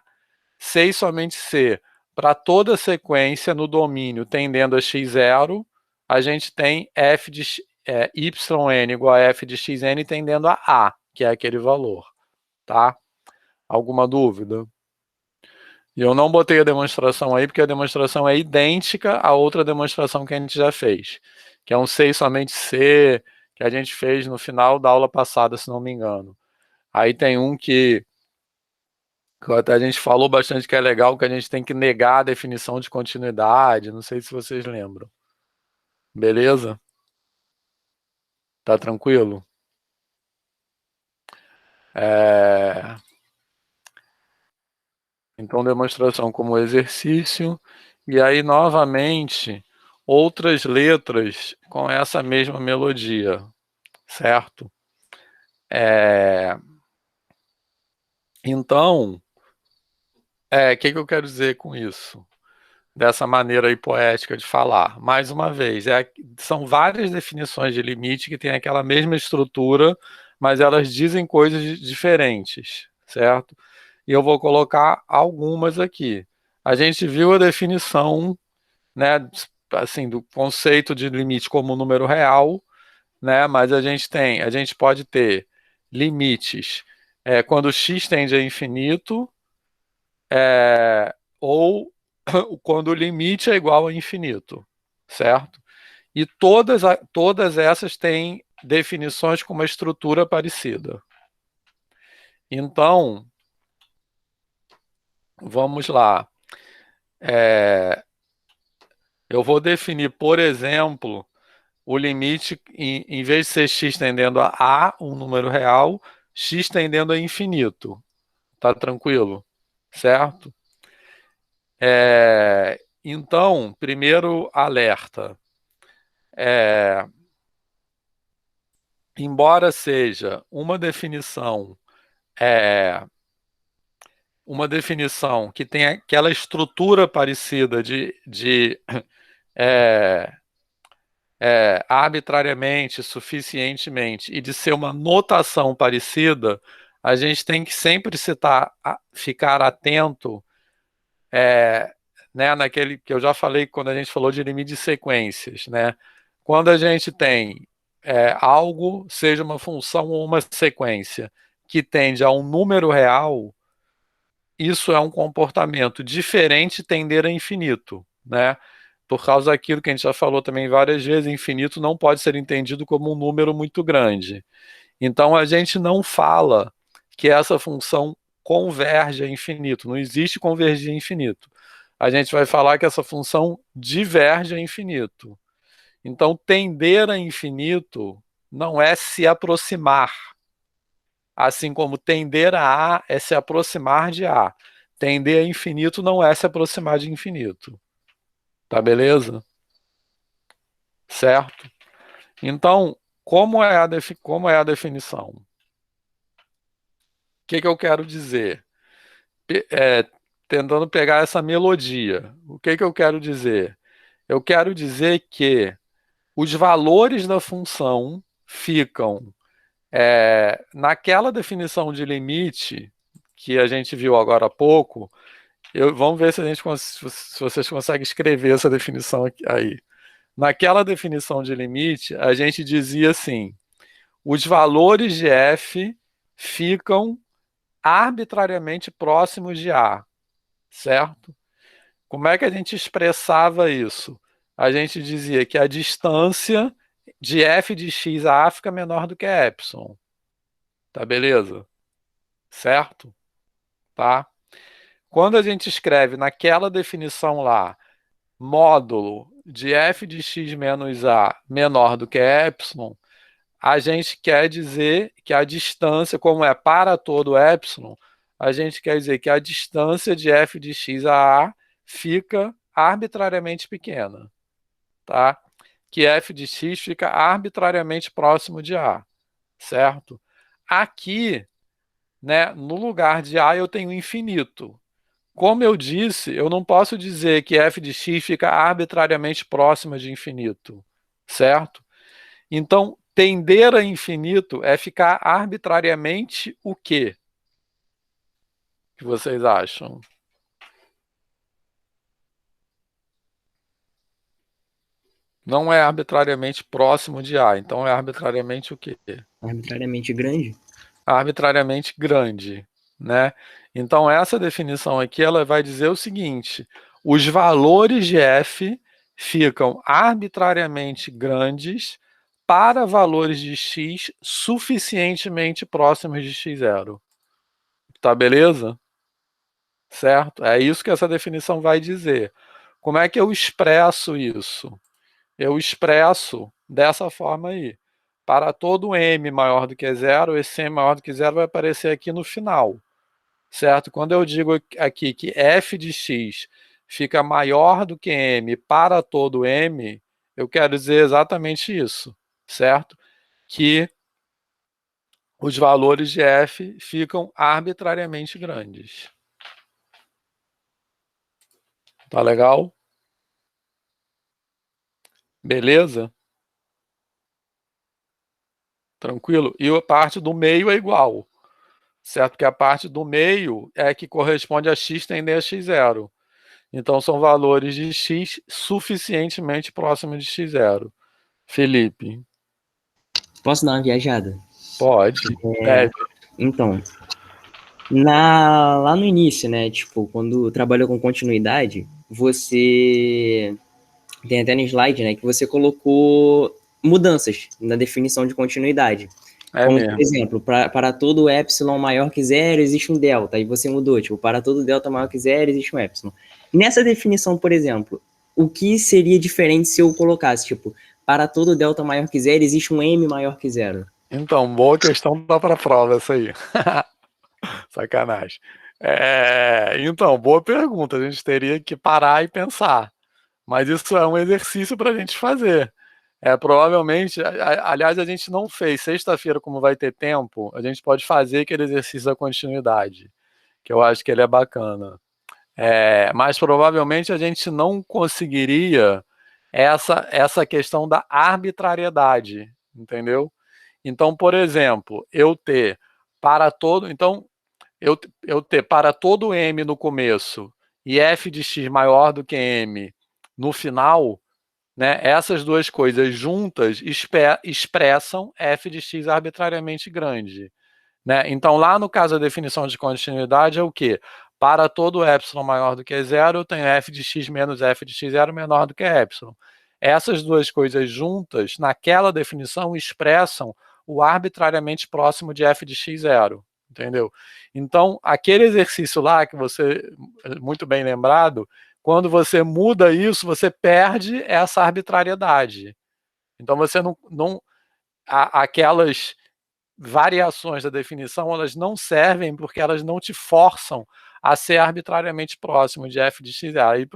se e somente se para toda sequência no domínio tendendo a x0, a gente tem f de yn igual a f de xn tendendo a a, que é aquele valor. Tá? Alguma dúvida? E eu não botei a demonstração aí, porque a demonstração é idêntica à outra demonstração que a gente já fez, que é um C e somente C, que a gente fez no final da aula passada, se não me engano. Aí tem um que até a gente falou bastante que é legal, que a gente tem que negar a definição de continuidade, não sei se vocês lembram. Beleza? Tá tranquilo? Então, demonstração como exercício, e aí, novamente, outras letras com essa mesma melodia, certo? Então, o que eu quero dizer com isso? Dessa maneira aí poética de falar. Mais uma vez, são várias definições de limite que têm aquela mesma estrutura, mas elas dizem coisas diferentes, certo? E eu vou colocar algumas aqui. A gente viu a definição, né, assim, do conceito de limite como número real, né, mas a gente pode ter limites quando x tende a infinito, ou quando o limite é igual a infinito, certo? E todas essas têm definições com uma estrutura parecida. Então, vamos lá. Eu vou definir, por exemplo, o limite, em vez de ser x tendendo a um número real, x tendendo a infinito. Tá tranquilo? Certo? Então, primeiro alerta. Embora seja uma definição que tem aquela estrutura parecida de arbitrariamente, suficientemente, e de ser uma notação parecida, a gente tem que sempre ficar atento, né, naquele que eu já falei quando a gente falou de limite de sequências, né? Quando a gente tem algo, seja uma função ou uma sequência, que tende a um número real, isso é um comportamento diferente tender a infinito, né? Por causa daquilo que a gente já falou também várias vezes, infinito não pode ser entendido como um número muito grande. Então a gente não fala que essa função converge a infinito, não existe convergir a infinito. A gente vai falar que essa função diverge a infinito. Então tender a infinito não é se aproximar, assim como tender a A é se aproximar de A. Tender a infinito não é se aproximar de infinito. Tá beleza? Certo? Então, como é a definição? O que eu quero dizer? Tentando pegar essa melodia. O que eu quero dizer? Eu quero dizer que os valores da função ficam naquela definição de limite que a gente viu agora há pouco. Vamos ver se vocês conseguem escrever essa definição aí. Naquela definição de limite, a gente dizia assim: os valores de f ficam arbitrariamente próximos de A, certo? Como é que a gente expressava isso? A gente dizia que a distância de f de x a A fica menor do que epsilon. Tá beleza? Certo? Tá? Quando a gente escreve naquela definição lá, módulo de f de x menos a menor do que epsilon, a gente quer dizer que a distância, como é para todo epsilon, a gente quer dizer que a distância de f de x a A fica arbitrariamente pequena, tá? Que f de x fica arbitrariamente próximo de A, certo? Aqui, né, no lugar de A eu tenho infinito. Como eu disse, eu não posso dizer que f de x fica arbitrariamente próxima de infinito, certo? Então, tender a infinito é ficar arbitrariamente o quê? O que vocês acham? Não é arbitrariamente próximo de A, então é arbitrariamente o quê? Arbitrariamente grande? Arbitrariamente grande, né? Então essa definição aqui ela vai dizer o seguinte: os valores de f ficam arbitrariamente grandes para valores de x suficientemente próximos de x0. Tá beleza? Certo? É isso que essa definição vai dizer. Como é que eu expresso isso? Eu expresso dessa forma aí. Para todo m maior do que zero, esse m maior do que zero vai aparecer aqui no final. Certo? Quando eu digo aqui que f de x fica maior do que m para todo m, eu quero dizer exatamente isso. Certo? Que os valores de f ficam arbitrariamente grandes. Tá legal? Beleza? Tranquilo? E a parte do meio é igual, certo? Porque a parte do meio é que corresponde a x tendendo a x0. Então são valores de x suficientemente próximos de x0. Felipe. Posso dar uma viajada? Pode. Deve. Então, lá no início, né, tipo, quando trabalhou com continuidade, você tem até no slide, né, que você colocou mudanças na definição de continuidade. Como, mesmo. por exemplo, para todo epsilon maior que zero, existe um delta, e você mudou, tipo, para todo delta maior que zero, existe um epsilon. Nessa definição, por exemplo, o que seria diferente se eu colocasse, tipo, para todo delta maior que zero, existe um m maior que zero? Então, boa questão, dá para prova essa aí. Sacanagem. Então, boa pergunta. A gente teria que parar e pensar. Mas isso é um exercício para a gente fazer. Provavelmente, aliás, a gente não fez. Sexta-feira, como vai ter tempo, a gente pode fazer aquele exercício da continuidade, que eu acho que ele é bacana. Mas provavelmente a gente não conseguiria essa questão da arbitrariedade, entendeu? Então, por exemplo, eu ter para todo m no começo e f de x maior do que m no final, né, essas duas coisas juntas expressam f de x arbitrariamente grande. Né? Então, lá no caso da definição de continuidade é o quê? Para todo epsilon maior do que zero, eu tenho f de x menos f de x0 menor do que epsilon. Essas duas coisas juntas, naquela definição, expressam o arbitrariamente próximo de f de x0. Entendeu? Então, aquele exercício lá, que você, muito bem lembrado, quando você muda isso, você perde essa arbitrariedade. Então, você não aquelas variações da definição, elas não servem porque elas não te forçam a ser arbitrariamente próximo de f de x. Aí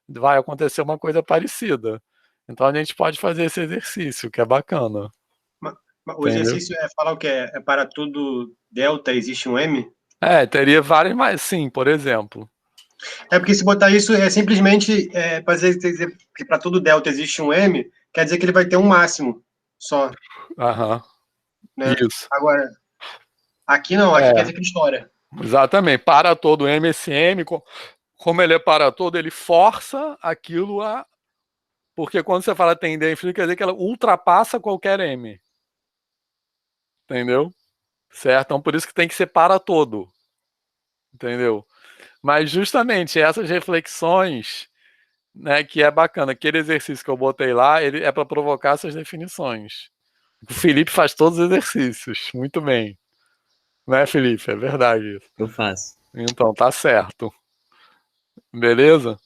vai acontecer uma coisa parecida. Então a gente pode fazer esse exercício, que é bacana. O exercício é falar o que é para tudo delta existe um m? Teria várias, mas sim, por exemplo. É porque se botar isso é simplesmente para dizer que para todo delta existe um m, quer dizer que ele vai ter um máximo só. Aham. Né? Isso. Agora, aqui não, aqui quer dizer que história. Exatamente. Para todo m, esse m, como ele é para todo, ele força aquilo a... Porque quando você fala tendência infinita, quer dizer que ela ultrapassa qualquer m. Entendeu? Certo? Então por isso que tem que ser para todo. Entendeu? Mas justamente essas reflexões, né, que é bacana, aquele exercício que eu botei lá, ele é para provocar essas definições. O Felipe faz todos os exercícios, muito bem. Né, Felipe? É verdade isso. Eu faço. Então, tá certo. Beleza?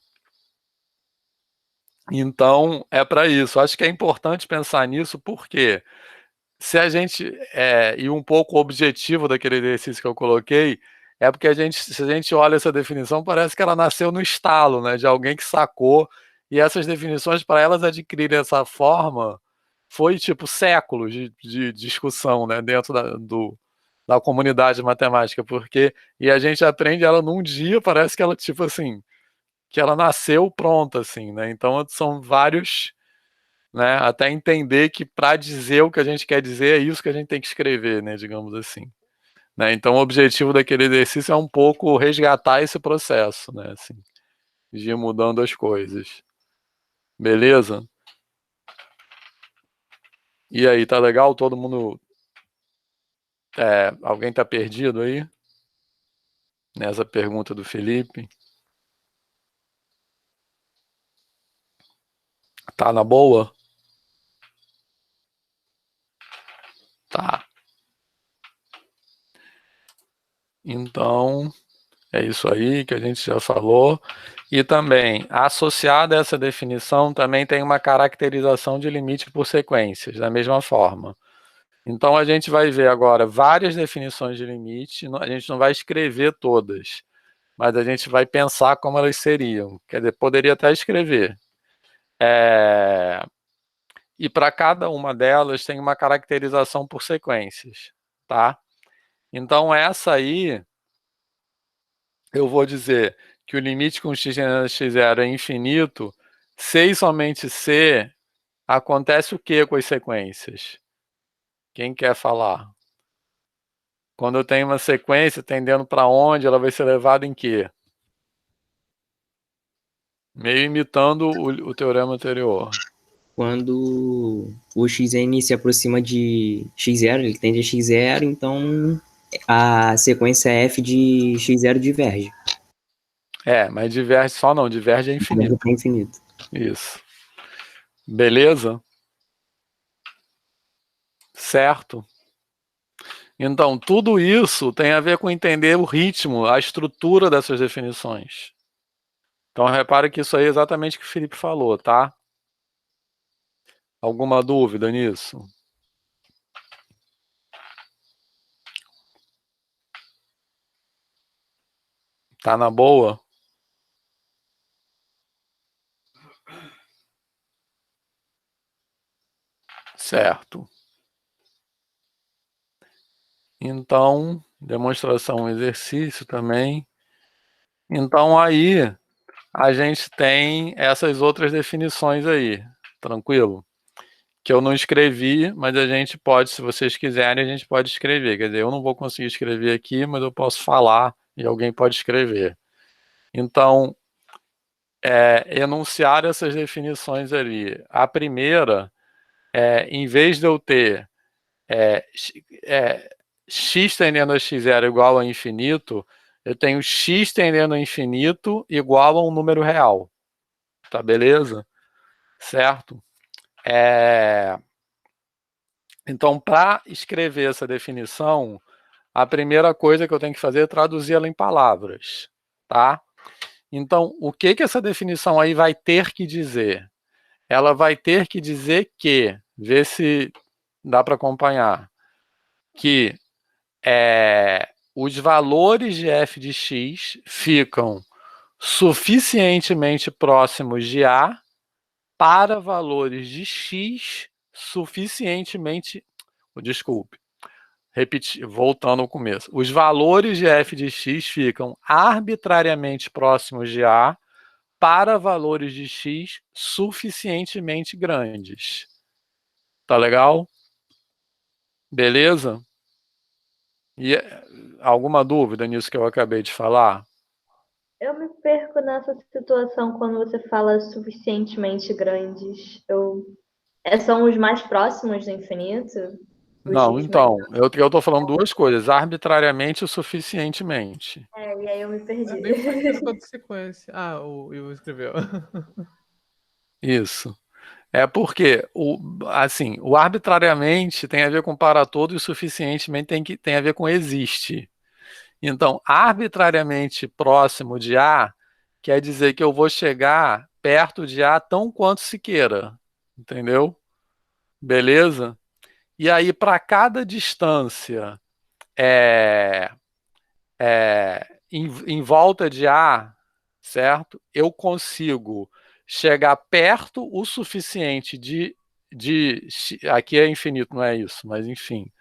Então, é para isso. Acho que é importante pensar nisso, porque se a gente, e um pouco o objetivo daquele exercício que eu coloquei, é porque se a gente olha essa definição, parece que ela nasceu no estalo, né, de alguém que sacou, e essas definições, para elas adquirirem essa forma, foi tipo séculos de discussão, né, dentro da comunidade matemática, e a gente aprende ela num dia, parece que ela, tipo assim, que ela nasceu pronta, assim, né, então são vários... Né, até entender que para dizer o que a gente quer dizer é isso que a gente tem que escrever, né, digamos assim. Né, então o objetivo daquele exercício é um pouco resgatar esse processo, né, assim, de ir mudando as coisas. Beleza? E aí, tá legal? Todo mundo... alguém tá perdido aí? Nessa pergunta do Felipe? Tá na boa? Tá. Então, é isso aí que a gente já falou. E também, associada a essa definição, também tem uma caracterização de limite por sequências, da mesma forma. Então, a gente vai ver agora várias definições de limite, a gente não vai escrever todas, mas a gente vai pensar como elas seriam. Quer dizer, poderia até escrever. E para cada uma delas tem uma caracterização por sequências, tá? Então, essa aí, eu vou dizer que o limite com x tendendo a x0 é infinito, se e somente se, acontece o que com as sequências? Quem quer falar? Quando eu tenho uma sequência tendendo para onde, ela vai ser levada em quê? Meio imitando o teorema anterior. Quando o xn se aproxima de x0, ele tende a x0, então a sequência f de x0 diverge. Mas diverge só não, diverge é infinito. É infinito. Isso. Beleza? Certo? Então, tudo isso tem a ver com entender o ritmo, a estrutura dessas definições. Então, repare que isso aí é exatamente o que o Felipe falou, tá? Alguma dúvida nisso? Tá na boa? Certo. Então, demonstração, exercício também. Então, aí, a gente tem essas outras definições aí, tranquilo? Que eu não escrevi, mas a gente pode, se vocês quiserem, a gente pode escrever. Quer dizer, eu não vou conseguir escrever aqui, mas eu posso falar e alguém pode escrever. Então, enunciar essas definições ali. A primeira em vez de eu ter x tendendo a x0 igual a infinito, eu tenho x tendendo a infinito igual a um número real. Tá beleza? Certo? Então, para escrever essa definição, a primeira coisa que eu tenho que fazer é traduzir ela em palavras. Tá? Então, o que essa definição aí vai ter que dizer? Ela vai ter que dizer que, vê se dá para acompanhar, que os valores de f de x ficam suficientemente próximos de A para valores de x suficientemente... Desculpe, voltando ao começo. Os valores de f de x ficam arbitrariamente próximos de A para valores de x suficientemente grandes. Tá legal? Beleza? E alguma dúvida nisso que eu acabei de falar? Eu me perco nessa situação quando você fala suficientemente grandes. São os mais próximos do infinito? Não, então, eu estou falando duas coisas, arbitrariamente e suficientemente. E aí eu me perdi. É bem parecido com a sequência. O Ivo escreveu. Isso. Porque, assim, o arbitrariamente tem a ver com para todo e o suficientemente tem a ver com existe. Então, arbitrariamente próximo de A quer dizer que eu vou chegar perto de A tão quanto se queira. Entendeu? Beleza? E aí, para cada distância em volta de A, certo? Eu consigo chegar perto o suficiente aqui é infinito, não é isso, mas enfim.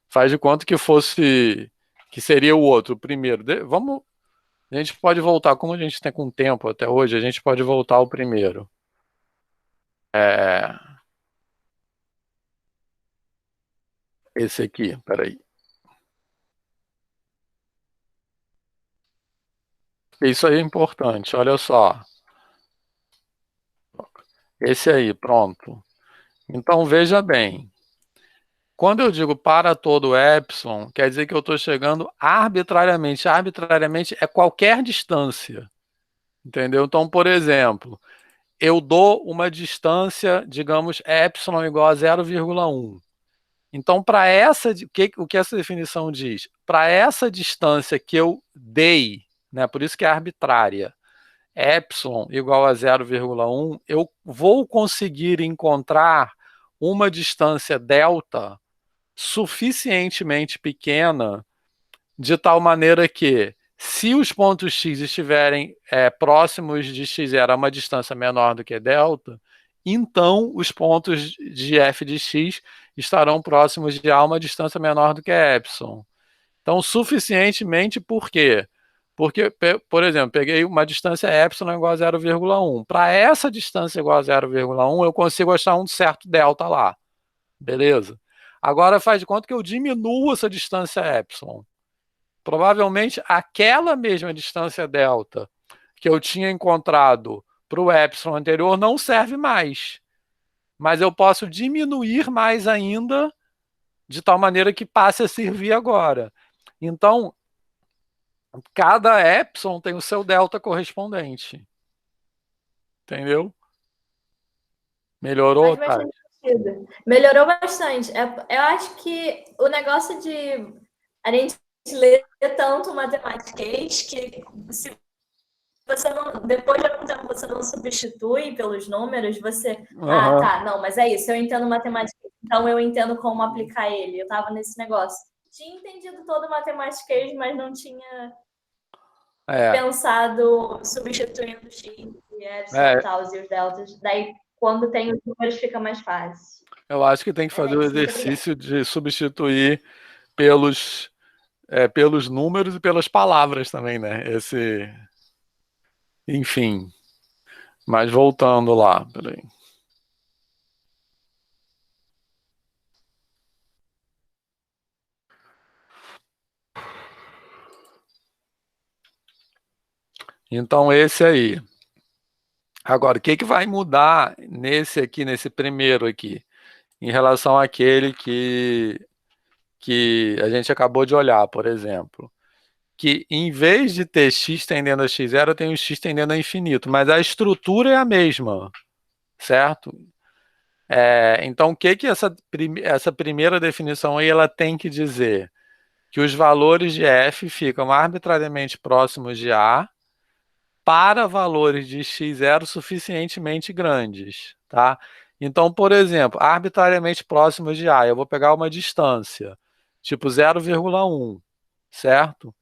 Faz de conta que seria o outro, o primeiro. A gente pode voltar, como a gente tem com tempo até hoje, a gente pode voltar ao primeiro. Esse aqui, peraí. Isso aí é importante, olha só. Esse aí, pronto. Então, veja bem. Quando eu digo para todo epsilon, quer dizer que eu estou chegando arbitrariamente. Arbitrariamente é qualquer distância. Entendeu? Então, por exemplo, eu dou uma distância, digamos, epsilon igual a 0,1. Então, para o que essa definição diz? Para essa distância que eu dei, né, por isso que é arbitrária, epsilon igual a 0,1, eu vou conseguir encontrar uma distância delta suficientemente pequena, de tal maneira que, se os pontos x estiverem próximos de x0 a uma distância menor do que delta, então os pontos de f de x estarão próximos de a uma distância menor do que epsilon. Então, suficientemente por quê? Porque, por exemplo, peguei uma distância epsilon igual a 0,1. Para essa distância igual a 0,1, eu consigo achar um certo delta lá. Beleza? Agora faz de conta que eu diminuo essa distância epsilon. Provavelmente aquela mesma distância delta que eu tinha encontrado para o epsilon anterior não serve mais. Mas eu posso diminuir mais ainda, de tal maneira que passe a servir agora. Então, cada epsilon tem o seu delta correspondente. Entendeu? Melhorou, Faz tá? bastante sentido. Melhorou bastante. Eu acho que o negócio de a gente ler tanto matematiquês que se você não, depois de algum tempo você não substitui pelos números, você... Ah, tá, não, mas é isso, eu entendo matemática, então eu entendo como aplicar ele. Eu tava nesse negócio. Tinha entendido todo o matematiquês, mas não tinha pensado substituindo x e epsilon, tals e os deltas. Daí, quando tem os números, fica mais fácil. Eu acho que tem que fazer o exercício de substituir pelos números e pelas palavras também, né? Enfim. Mas voltando lá, peraí. Então, esse aí. Agora, o que vai mudar nesse primeiro aqui, em relação àquele que a gente acabou de olhar, por exemplo? Que em vez de ter x tendendo a x0, eu tenho x tendendo a infinito, mas a estrutura é a mesma, certo? Então, o que essa primeira definição aí ela tem que dizer? Que os valores de f ficam arbitrariamente próximos de A para valores de x0 suficientemente grandes, tá? Então, por exemplo, arbitrariamente próximos de A, eu vou pegar uma distância, tipo 0,1, certo?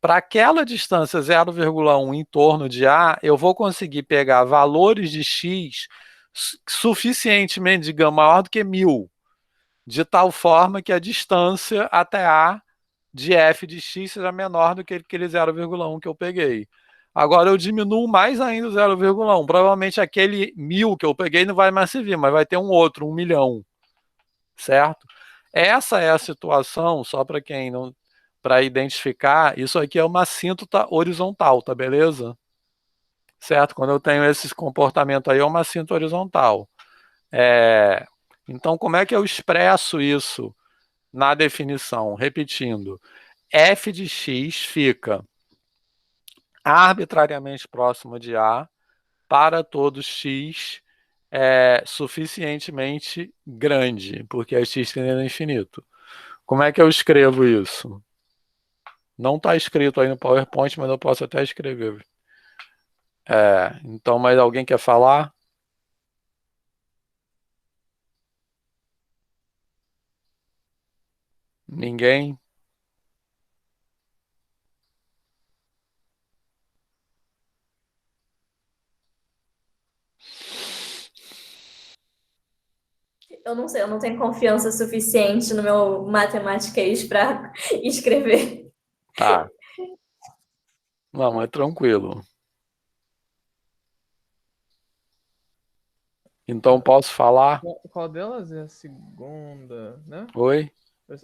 Para aquela distância 0,1 em torno de A, eu vou conseguir pegar valores de x suficientemente, digamos, maior do que 1000, de tal forma que a distância até A de f de x seja menor do que aquele 0,1 que eu peguei. Agora eu diminuo mais ainda o 0,1. Provavelmente aquele 1000 que eu peguei não vai mais servir, mas vai ter um outro, 1 milhão, certo? Essa é a situação, só para quem não, para identificar, isso aqui é uma assíntota horizontal, tá beleza? Certo? Quando eu tenho esse comportamento aí, é uma assíntota horizontal. Então, como é que eu expresso isso na definição? Repetindo, f de x fica arbitrariamente próximo de A para todo x suficientemente grande, porque é x tendendo a infinito. Como é que eu escrevo isso? Não está escrito aí no PowerPoint, mas eu posso até escrever. Então, mais alguém quer falar? Ninguém? Eu não sei, eu não tenho confiança suficiente no meu matematiquês para escrever. Tá. Não, é tranquilo. Então, posso falar? Qual delas é a segunda, né? Oi?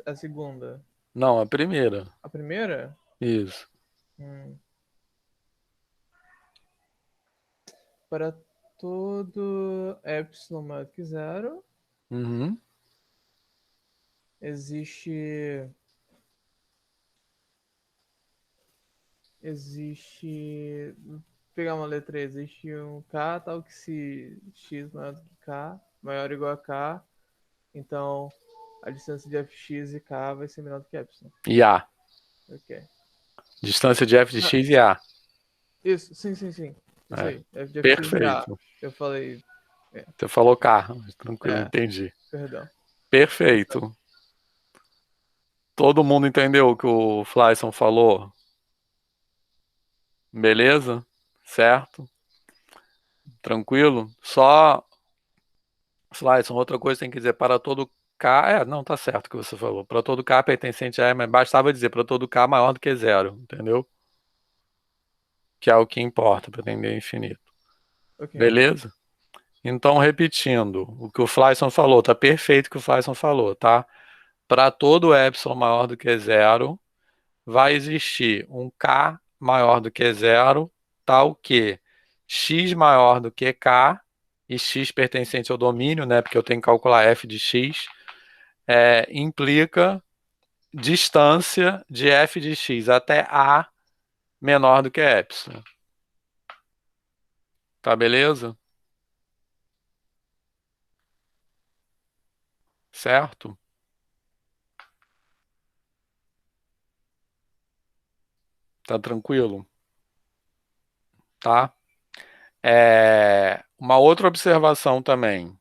A segunda. Não, a primeira. A primeira? Isso. Para todo epsilon maior do que 0, Uhum. existe vou pegar uma letra aí, existe um k tal que se x maior do que k, maior ou igual a k, então a distância de fx e k vai ser menor do que epsilon. E A. Ok. Distância de f de x e A. Isso, sim. Isso aí. F de fx e a. Perfeito. Eu falei. Você falou K. Tranquilo, entendi. Perdão. Perfeito. Todo mundo entendeu o que o Flyson falou? Beleza? Certo? Tranquilo? Só, Flyson, outra coisa tem que dizer, para todo K, não, tá certo o que você falou. Para todo K pertencente a E, mas bastava dizer para todo K maior do que 0, entendeu? Que é o que importa para atender infinito. Okay. Beleza? Então, repetindo, o que o Flyson falou, tá perfeito o que o Flyson falou, tá? Para todo epsilon maior do que 0, vai existir um K maior do que 0, tal que x maior do que K, e x pertencente ao domínio, né, porque eu tenho que calcular f de x, implica distância de f de x até A menor do que epsilon. Tá beleza? Certo? Tá tranquilo? Tá? Uma outra observação também.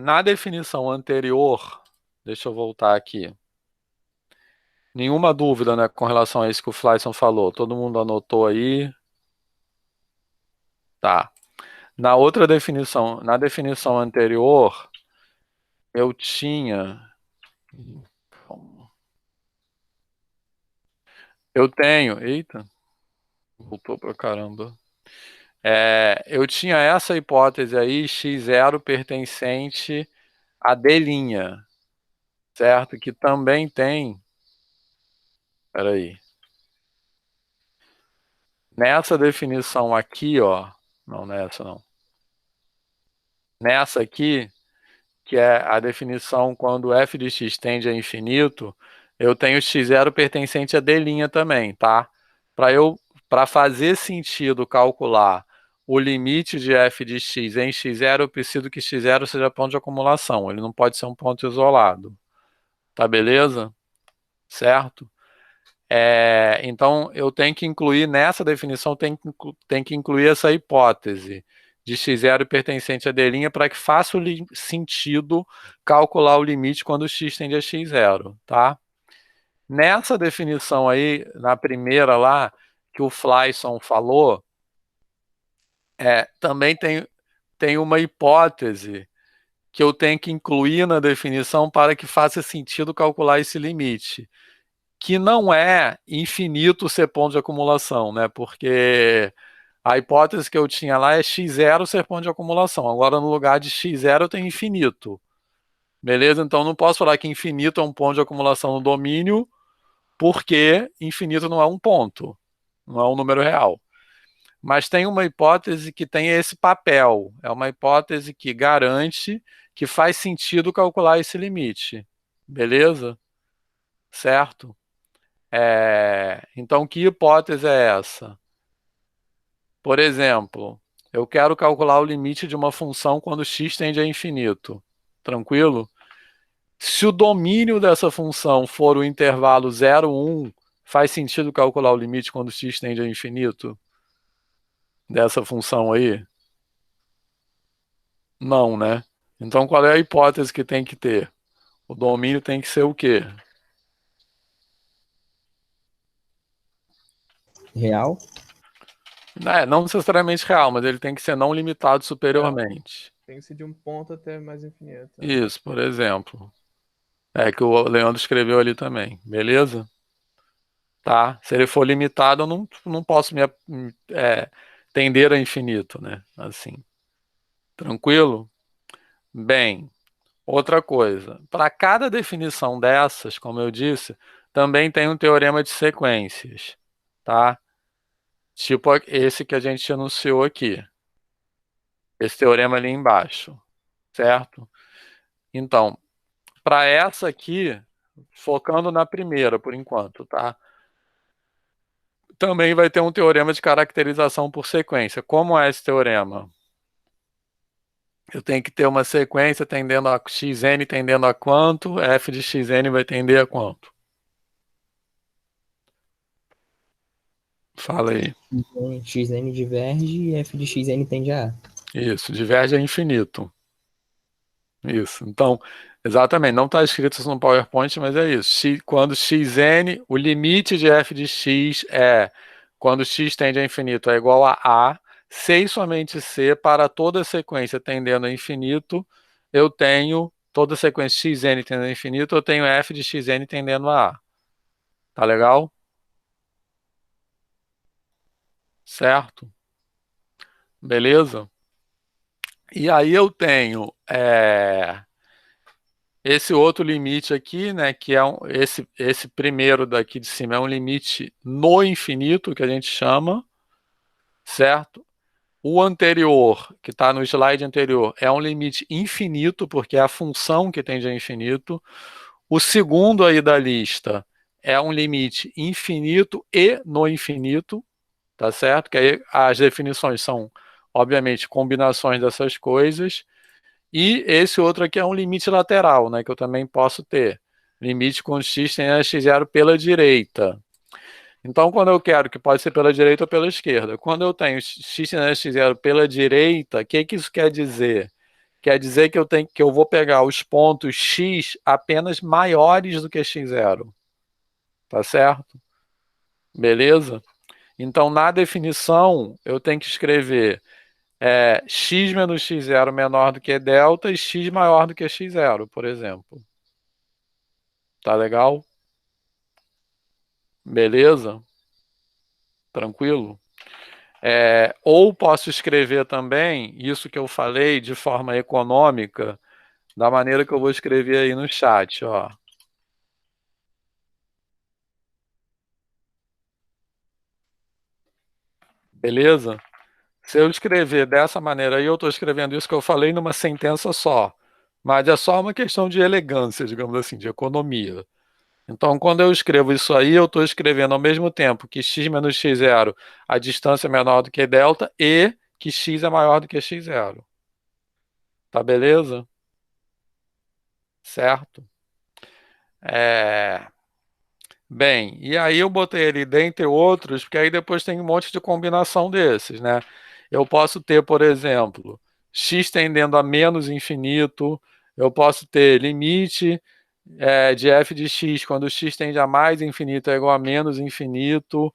Na definição anterior, deixa eu voltar aqui. Nenhuma dúvida, né, com relação a isso que o Flyson falou. Todo mundo anotou aí? Tá. Na outra definição, na definição anterior, eu tinha. Eu tenho. Eita, voltou pra caramba. Eu tinha essa hipótese aí, x0 pertencente a D', certo? Que também tem. Peraí. Nessa definição aqui, ó, não nessa não. Nessa aqui, que é a definição quando f de x tende a infinito, eu tenho x0 pertencente a D' também, tá? Para fazer sentido calcular o limite de f de x em x0, eu preciso que x0 seja ponto de acumulação, ele não pode ser um ponto isolado. Tá beleza? Certo? Então, eu tenho que incluir, nessa definição, tem que incluir essa hipótese de x0 pertencente a D' para que faça sentido calcular o limite quando x tende a x0, tá? Nessa definição aí, na primeira lá, que o Flyson falou, também tem uma hipótese que eu tenho que incluir na definição para que faça sentido calcular esse limite, que não é infinito ser ponto de acumulação, né? Porque a hipótese que eu tinha lá é x0 ser ponto de acumulação. Agora, no lugar de x0, eu tenho infinito. Beleza? Então, não posso falar que infinito é um ponto de acumulação no domínio, porque infinito não é um ponto, não é um número real. Mas tem uma hipótese que tem esse papel. É uma hipótese que garante que faz sentido calcular esse limite. Beleza? Certo? Então, que hipótese é essa? Por exemplo, eu quero calcular o limite de uma função quando x tende a infinito. Tranquilo? Se o domínio dessa função for o intervalo 0, 1, faz sentido calcular o limite quando x tende a infinito? Dessa função aí? Não, né? Então, qual é a hipótese que tem que ter? O domínio tem que ser o quê? Real? Não necessariamente real, mas ele tem que ser não limitado superiormente. Tem que ser de um ponto até mais infinito. Isso, por exemplo. Que o Leandro escreveu ali também, beleza? Tá? Se ele for limitado, eu não posso tender a infinito, né? Assim. Tranquilo? Bem, outra coisa. Para cada definição dessas, como eu disse, também tem um teorema de sequências, tá? Tipo esse que a gente anunciou aqui. Esse teorema ali embaixo, certo? Então, para essa aqui, focando na primeira por enquanto, tá? Também vai ter um teorema de caracterização por sequência. Como é esse teorema? Eu tenho que ter uma sequência tendendo a xn tendendo a quanto? F de xn vai tender a quanto? Fala aí. Xn diverge e f de xn tende a A. Isso, diverge a infinito. Isso. Então, exatamente, não está escrito isso no PowerPoint, mas é isso. Quando xn, o limite de f de x quando x tende a infinito é igual a A, se e somente se, para toda sequência tendendo a infinito, eu tenho, toda sequência xn tendendo a infinito, eu tenho f de xn tendendo a A. Tá legal? Certo? Beleza? E aí eu tenho esse outro limite aqui, né, que é esse primeiro daqui de cima é um limite no infinito, que a gente chama, certo? O anterior, que está no slide anterior, é um limite infinito, porque é a função que tende a infinito. O segundo aí da lista é um limite infinito e no infinito, tá certo? Que aí as definições são, obviamente, combinações dessas coisas. E esse outro aqui é um limite lateral, né, que eu também posso ter. Limite com x tendendo a x0 pela direita. Então, quando eu quero, que pode ser pela direita ou pela esquerda, quando eu tenho x tendendo a x0 pela direita, o que isso quer dizer? Quer dizer que eu vou pegar os pontos x apenas maiores do que x0. Tá certo? Beleza? Então, na definição, eu tenho que escrever x menos x0 menor do que delta e x maior do que x0, por exemplo. Tá legal? Beleza? Tranquilo? Ou posso escrever também isso que eu falei de forma econômica, da maneira que eu vou escrever aí no chat, ó. Beleza? Se eu escrever dessa maneira aí, eu estou escrevendo isso que eu falei numa sentença só. Mas é só uma questão de elegância, digamos assim, de economia. Então, quando eu escrevo isso aí, eu estou escrevendo ao mesmo tempo que x menos x0, a distância é menor do que delta, e que x é maior do que x0. Tá beleza? Certo? Bem, e aí eu botei ele dentre outros, porque aí depois tem um monte de combinação desses, né? Eu posso ter, por exemplo, x tendendo a menos infinito, eu posso ter limite de f de x quando x tende a mais infinito é igual a menos infinito.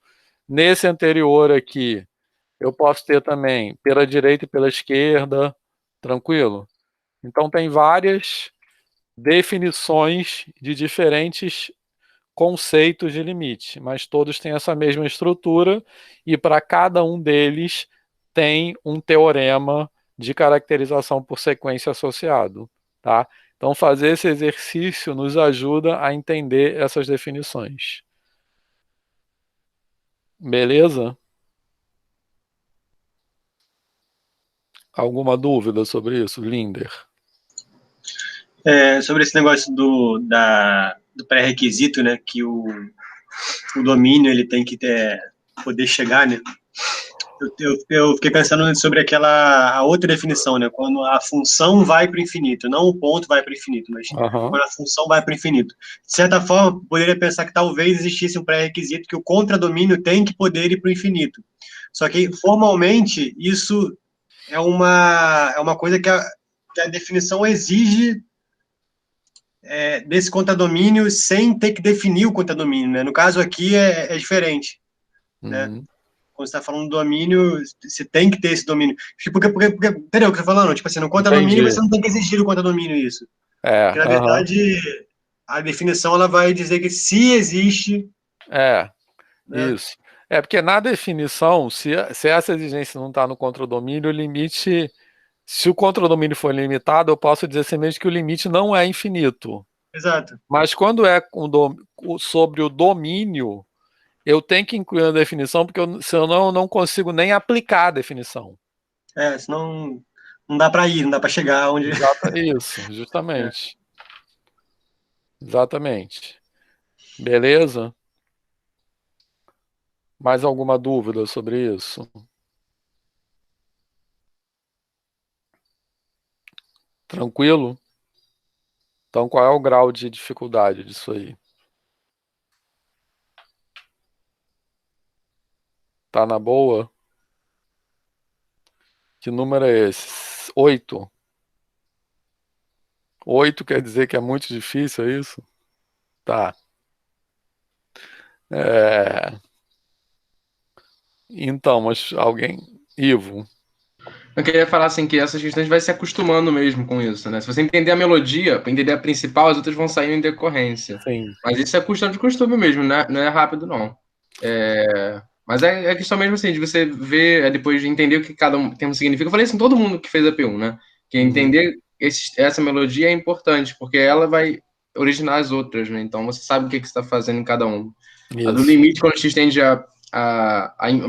Nesse anterior aqui, eu posso ter também pela direita e pela esquerda, tranquilo? Então tem várias definições de diferentes conceitos de limite, mas todos têm essa mesma estrutura e para cada um deles tem um teorema de caracterização por sequência associado, tá? Então fazer esse exercício nos ajuda a entender essas definições. Beleza? Alguma dúvida sobre isso, Linder? Sobre esse negócio do pré-requisito, né, que o domínio ele tem que poder chegar, né? Eu fiquei pensando sobre a outra definição, né? Quando a função vai para o infinito, não o ponto vai para o infinito, mas quando a função vai para o infinito. De certa forma, poderia pensar que talvez existisse um pré-requisito que o contradomínio tem que poder ir para o infinito. Só que, formalmente, isso é uma coisa que a definição exige desse contradomínio sem ter que definir o contradomínio, né? No caso aqui é diferente, né? Quando você está falando do domínio, você tem que ter esse domínio. Porque entendeu o que eu estou falando? Tipo assim, no contradomínio você não tem que exigir o contradomínio isso. Porque, na verdade, a definição ela vai dizer que se existe... né? Isso. Porque na definição, se essa exigência não está no contradomínio, o limite... Se o contradomínio for limitado, eu posso dizer simplesmente que o limite não é infinito. Exato. Mas quando é sobre o domínio, eu tenho que incluir a definição, porque senão eu não consigo nem aplicar a definição. Senão não dá para ir, não dá para chegar onde... Isso, justamente. Exatamente. Beleza? Mais alguma dúvida sobre isso? Tranquilo? Então, qual é o grau de dificuldade disso aí? Tá na boa? Que número é esse? 8? 8 quer dizer que é muito difícil, é isso? Tá. Então, mas alguém... Ivo? Eu queria falar assim que essas questões vai se acostumando mesmo com isso, né? Se você entender a melodia, entender a principal, as outras vão sair em decorrência. Sim. Mas isso é questão de costume mesmo, né? Não é rápido, não. Mas é questão mesmo assim, de você ver, depois de entender o que cada um termo significa. Eu falei assim, todo mundo que fez a P1, né? Que entender essa melodia é importante, porque ela vai originar as outras, né? Então você sabe o que você está fazendo em cada um. A do limite, quando x tende a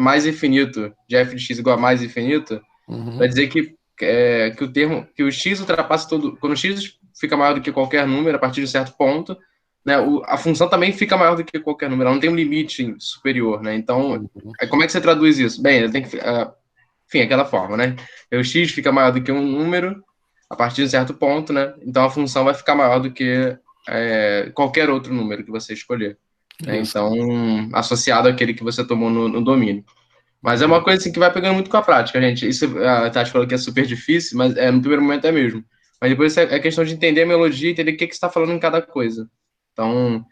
mais infinito, de f de x igual a mais infinito, vai dizer que o termo, que o x ultrapassa todo... Quando o x fica maior do que qualquer número, a partir de certo ponto, né, a função também fica maior do que qualquer número, ela não tem um limite superior, né? Então, como é que você traduz isso? Bem, ela tem que... enfim, aquela forma, né? O x fica maior do que um número, a partir de certo ponto, né? Então, a função vai ficar maior do que qualquer outro número que você escolher. Né? Então, associado àquele que você tomou no domínio. Mas é uma coisa assim, que vai pegando muito com a prática, gente. Isso a Tati falou que é super difícil, mas no primeiro momento é mesmo. Mas depois é questão de entender a melodia, entender o que você está falando em cada coisa. Então,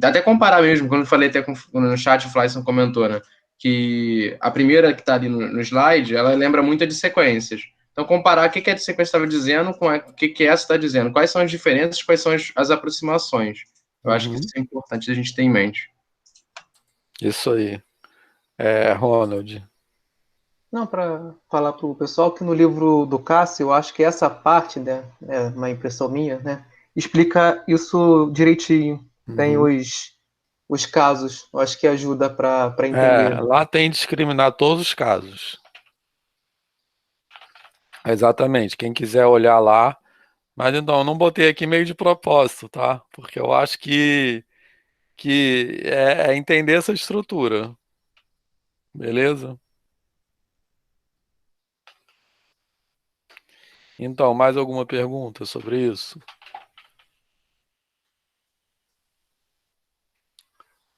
até comparar mesmo, quando eu falei até no chat, o Flyson comentou, né? Que a primeira que está ali no slide, ela lembra muito de sequências. Então, comparar o que a sequência estava dizendo com o que essa está dizendo. Quais são as diferenças, quais são as aproximações. Eu acho que isso é importante a gente ter em mente. Isso aí. Ronald. Não, para falar para o pessoal que no livro do Cássio, eu acho que essa parte, né, uma impressão minha, né, explica isso direitinho. Tem os casos. Eu acho que ajuda para entender. Lá tem discriminar todos os casos. Exatamente. Quem quiser olhar lá. Mas então, eu não botei aqui meio de propósito, tá? Porque eu acho que é entender essa estrutura. Beleza? Então, mais alguma pergunta sobre isso?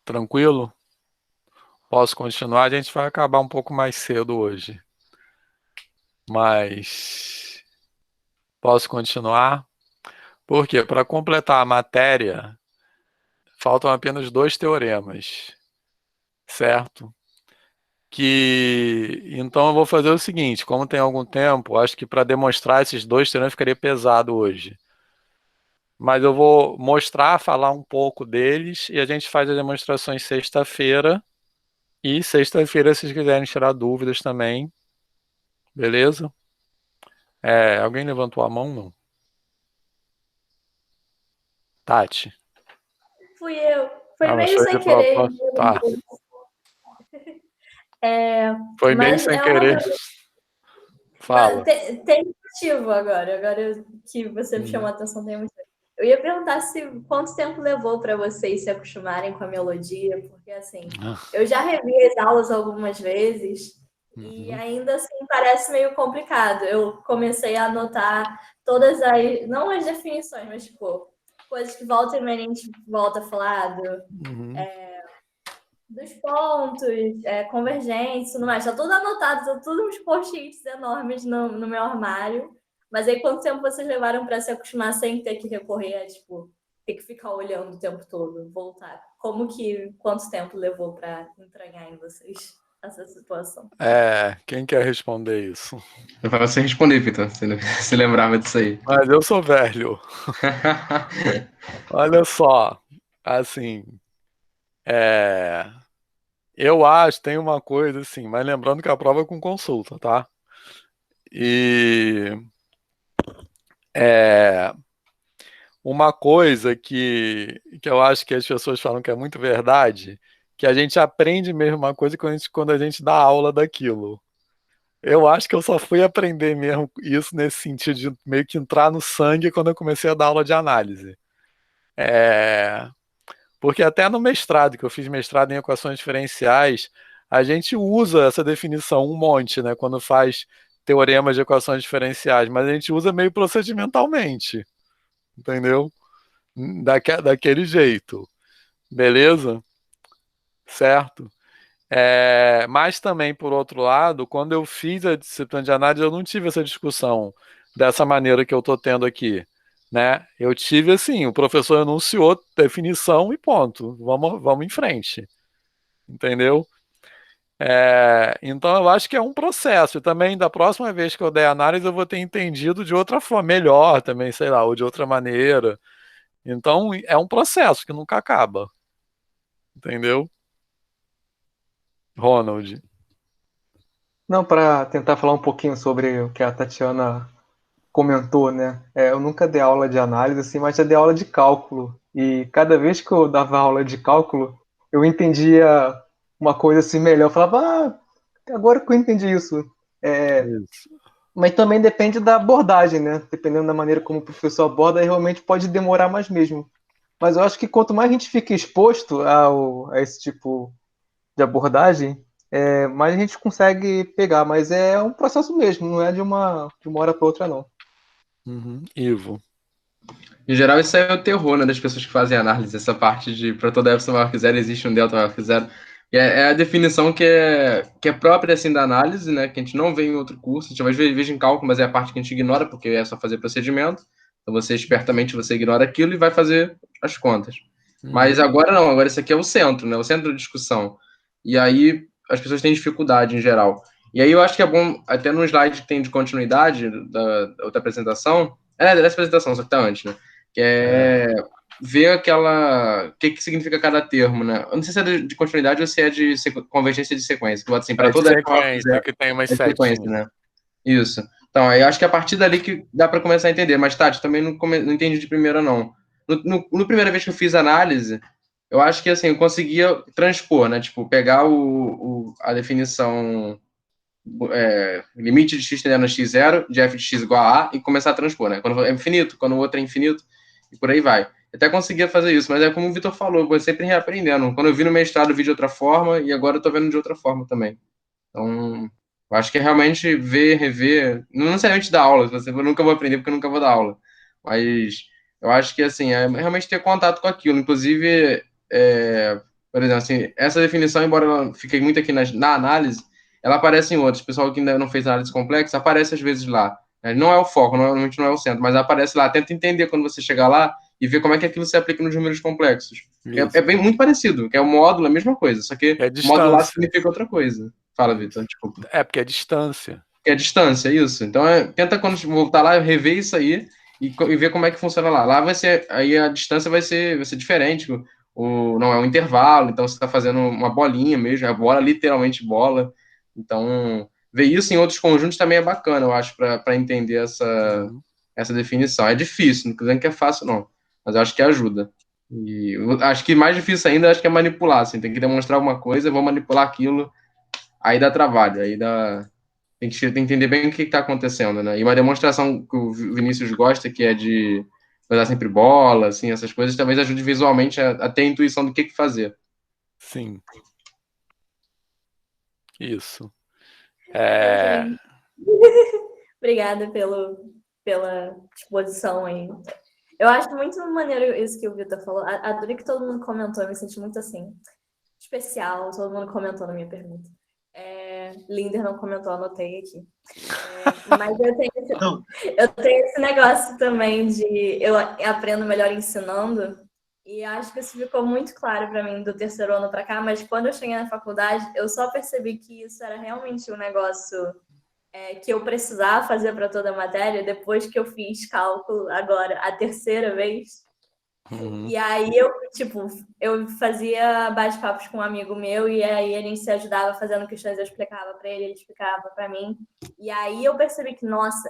Tranquilo? Posso continuar? A gente vai acabar um pouco mais cedo hoje. Mas posso continuar? Porque para completar a matéria, faltam apenas 2 teoremas, certo? Então eu vou fazer o seguinte, como tem algum tempo, acho que para demonstrar esses 2 teoremas ficaria pesado hoje. Mas eu vou mostrar, falar um pouco deles e a gente faz as demonstrações sexta-feira. E sexta-feira, se vocês quiserem tirar dúvidas também, beleza? Alguém levantou a mão, não? Tati? Fui eu. Foi meio achou sem de querer. propósito. Tá. Foi meio Mas sem é querer. Fala. Tem motivo agora. Agora que você me chamou a atenção, tem motivo. Eu ia perguntar quanto tempo levou para vocês se acostumarem com a melodia, porque assim, eu já revi as aulas algumas vezes e ainda assim parece meio complicado. Eu comecei a anotar todas as, não as definições, mas tipo, coisas que volta e meia a gente volta a falar dos pontos, convergência, tudo mais. Tá tudo anotado, tá tudo uns post-its enormes no meu armário. Mas aí, quanto tempo vocês levaram para se acostumar sem ter que recorrer a, tipo, ter que ficar olhando o tempo todo, voltar? Quanto tempo levou para entranhar em vocês essa situação? Quem quer responder isso? Vai você responder, Vitor, se lembrava disso aí. Mas eu sou velho. Olha só, assim, eu acho, tem uma coisa assim, mas lembrando que a prova é com consulta, tá? E uma coisa que eu acho que as pessoas falam que é muito verdade, que a gente aprende mesmo uma coisa quando a gente dá aula daquilo. Eu acho que eu só fui aprender mesmo isso nesse sentido de meio que entrar no sangue quando eu comecei a dar aula de análise. Porque até no mestrado, que eu fiz mestrado em equações diferenciais, a gente usa essa definição um monte, né? Quando faz teoremas de equações diferenciais, mas a gente usa meio procedimentalmente, entendeu? Daquele jeito, beleza? Certo? Mas também, por outro lado, quando eu fiz a disciplina de análise, eu não tive essa discussão dessa maneira que eu estou tendo aqui, né? Eu tive assim, o professor enunciou definição e ponto, vamos em frente, entendeu? Então eu acho que é um processo, e também da próxima vez que eu der análise eu vou ter entendido de outra forma, melhor também, sei lá, ou de outra maneira. Então é um processo que nunca acaba, entendeu? Ronald. Não, para tentar falar um pouquinho sobre o que a Tatiana comentou, né? Eu nunca dei aula de análise, assim, mas já dei aula de cálculo. E cada vez que eu dava aula de cálculo, eu entendia uma coisa assim melhor. Eu falava, agora que eu entendi isso. Isso. Mas também depende da abordagem, né? Dependendo da maneira como o professor aborda, realmente pode demorar mais mesmo. Mas eu acho que quanto mais a gente fica exposto a esse tipo de abordagem, mais a gente consegue pegar. Mas é um processo mesmo, não é de uma hora para outra, não. Ivo. Em geral, isso aí é o terror, né, das pessoas que fazem análise, essa parte de para toda epsilon maior que zero existe um delta maior que zero. E é a definição que é própria assim, da análise, né, que a gente não vê em outro curso, a gente às vezes vê em cálculo, mas é a parte que a gente ignora, porque é só fazer procedimento. Então você, espertamente, você ignora aquilo e vai fazer as contas. Mas agora não, agora isso aqui é o centro, né, o centro da discussão. E aí as pessoas têm dificuldade em geral. E aí eu acho que é bom, até no slide que tem de continuidade da outra apresentação, dessa apresentação, só que tá antes, né, que é ver o que significa cada termo, né? Eu não sei se é de continuidade ou se é de convergência de sequência. Que assim, para toda sequência, que tem umas sequências, né? Isso. Então, eu acho que é a partir dali que dá para começar a entender. Mas, Tati, também não entendi de primeira, não. No primeira vez que eu fiz análise, eu acho que assim, eu conseguia transpor, né? Tipo, pegar a definição limite de x tendendo a x0, de f de x igual a e começar a transpor, né? Quando é infinito, quando o outro é infinito, e por aí vai. Eu até conseguia fazer isso, mas é como o Vitor falou, eu vou sempre reaprendendo. Quando eu vi no mestrado, eu vi de outra forma, e agora eu tô vendo de outra forma também. Então, eu acho que é realmente ver, rever, não necessariamente dar aula, eu nunca vou aprender porque eu nunca vou dar aula, mas eu acho que, assim, é realmente ter contato com aquilo. Inclusive, por exemplo, assim, essa definição, embora ela fique muito aqui na análise, ela aparece em outros. O pessoal que ainda não fez análise complexa aparece às vezes lá. Não é o foco, normalmente não é o centro, mas aparece lá. Tenta entender quando você chegar lá e ver como é que aquilo se aplica nos números complexos. É bem muito parecido, que é o módulo, é a mesma coisa, só que modular significa outra coisa. Fala, Vitor, desculpa. É, porque é distância. É distância, isso. Então, tenta quando voltar lá, rever isso aí e ver como é que funciona lá. Lá vai ser, aí a distância vai ser diferente. Não é um intervalo, então você está fazendo uma bolinha mesmo, a bola, literalmente bola. Então, ver isso em outros conjuntos também é bacana, eu acho, para entender essa definição. É difícil, não estou dizendo que é fácil, não, mas eu acho que ajuda. E eu acho que mais difícil ainda acho que é manipular, assim, tem que demonstrar alguma coisa, eu vou manipular aquilo, aí dá trabalho, aí tem que entender bem o que está acontecendo, né? E uma demonstração que o Vinícius gosta, que é de usar sempre bola, assim, essas coisas, talvez ajude visualmente a ter a intuição do que fazer. Sim. Isso. Obrigada pela exposição aí. Eu acho muito maneiro isso que o Vitor falou. Adorei que todo mundo comentou, eu me senti muito assim, especial, todo mundo comentou na minha pergunta. Linder não comentou, anotei aqui. Mas eu tenho esse negócio também de eu aprendo melhor ensinando, e acho que isso ficou muito claro para mim do terceiro ano para cá, mas quando eu cheguei na faculdade, eu só percebi que isso era realmente um negócio que eu precisava fazer para toda a matéria depois que eu fiz cálculo agora, a terceira vez. Uhum. E aí eu fazia bate-papos com um amigo meu e aí a gente se ajudava fazendo questões, eu explicava para ele explicava para mim. E aí eu percebi que, nossa,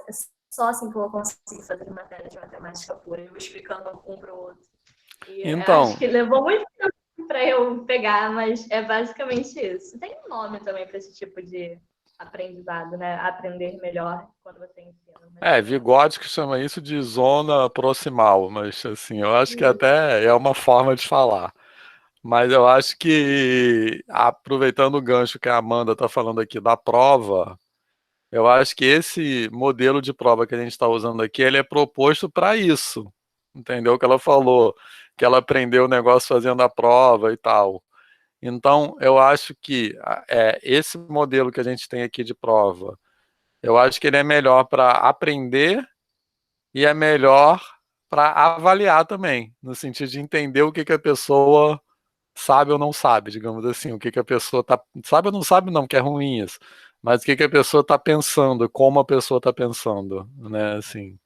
só assim que eu consigo fazer matéria de matemática pura, eu explicando um para o outro. E então, acho que levou muito tempo para eu pegar, mas é basicamente isso. Tem um nome também para esse tipo de aprendizado, né? Aprender melhor quando você ensina. Vygotsky chama isso de zona proximal, mas assim, eu acho que até é uma forma de falar. Mas eu acho que, aproveitando o gancho que a Amanda está falando aqui da prova, eu acho que esse modelo de prova que a gente está usando aqui, ele é proposto para isso. Entendeu o que ela falou? Que ela aprendeu o negócio fazendo a prova e tal. Então, eu acho que esse modelo que a gente tem aqui de prova, eu acho que ele é melhor para aprender e é melhor para avaliar também, no sentido de entender o que a pessoa sabe ou não sabe, digamos assim, o que a pessoa tá sabe ou não sabe não, que é ruim isso, mas o que a pessoa está pensando, como a pessoa está pensando, né, assim.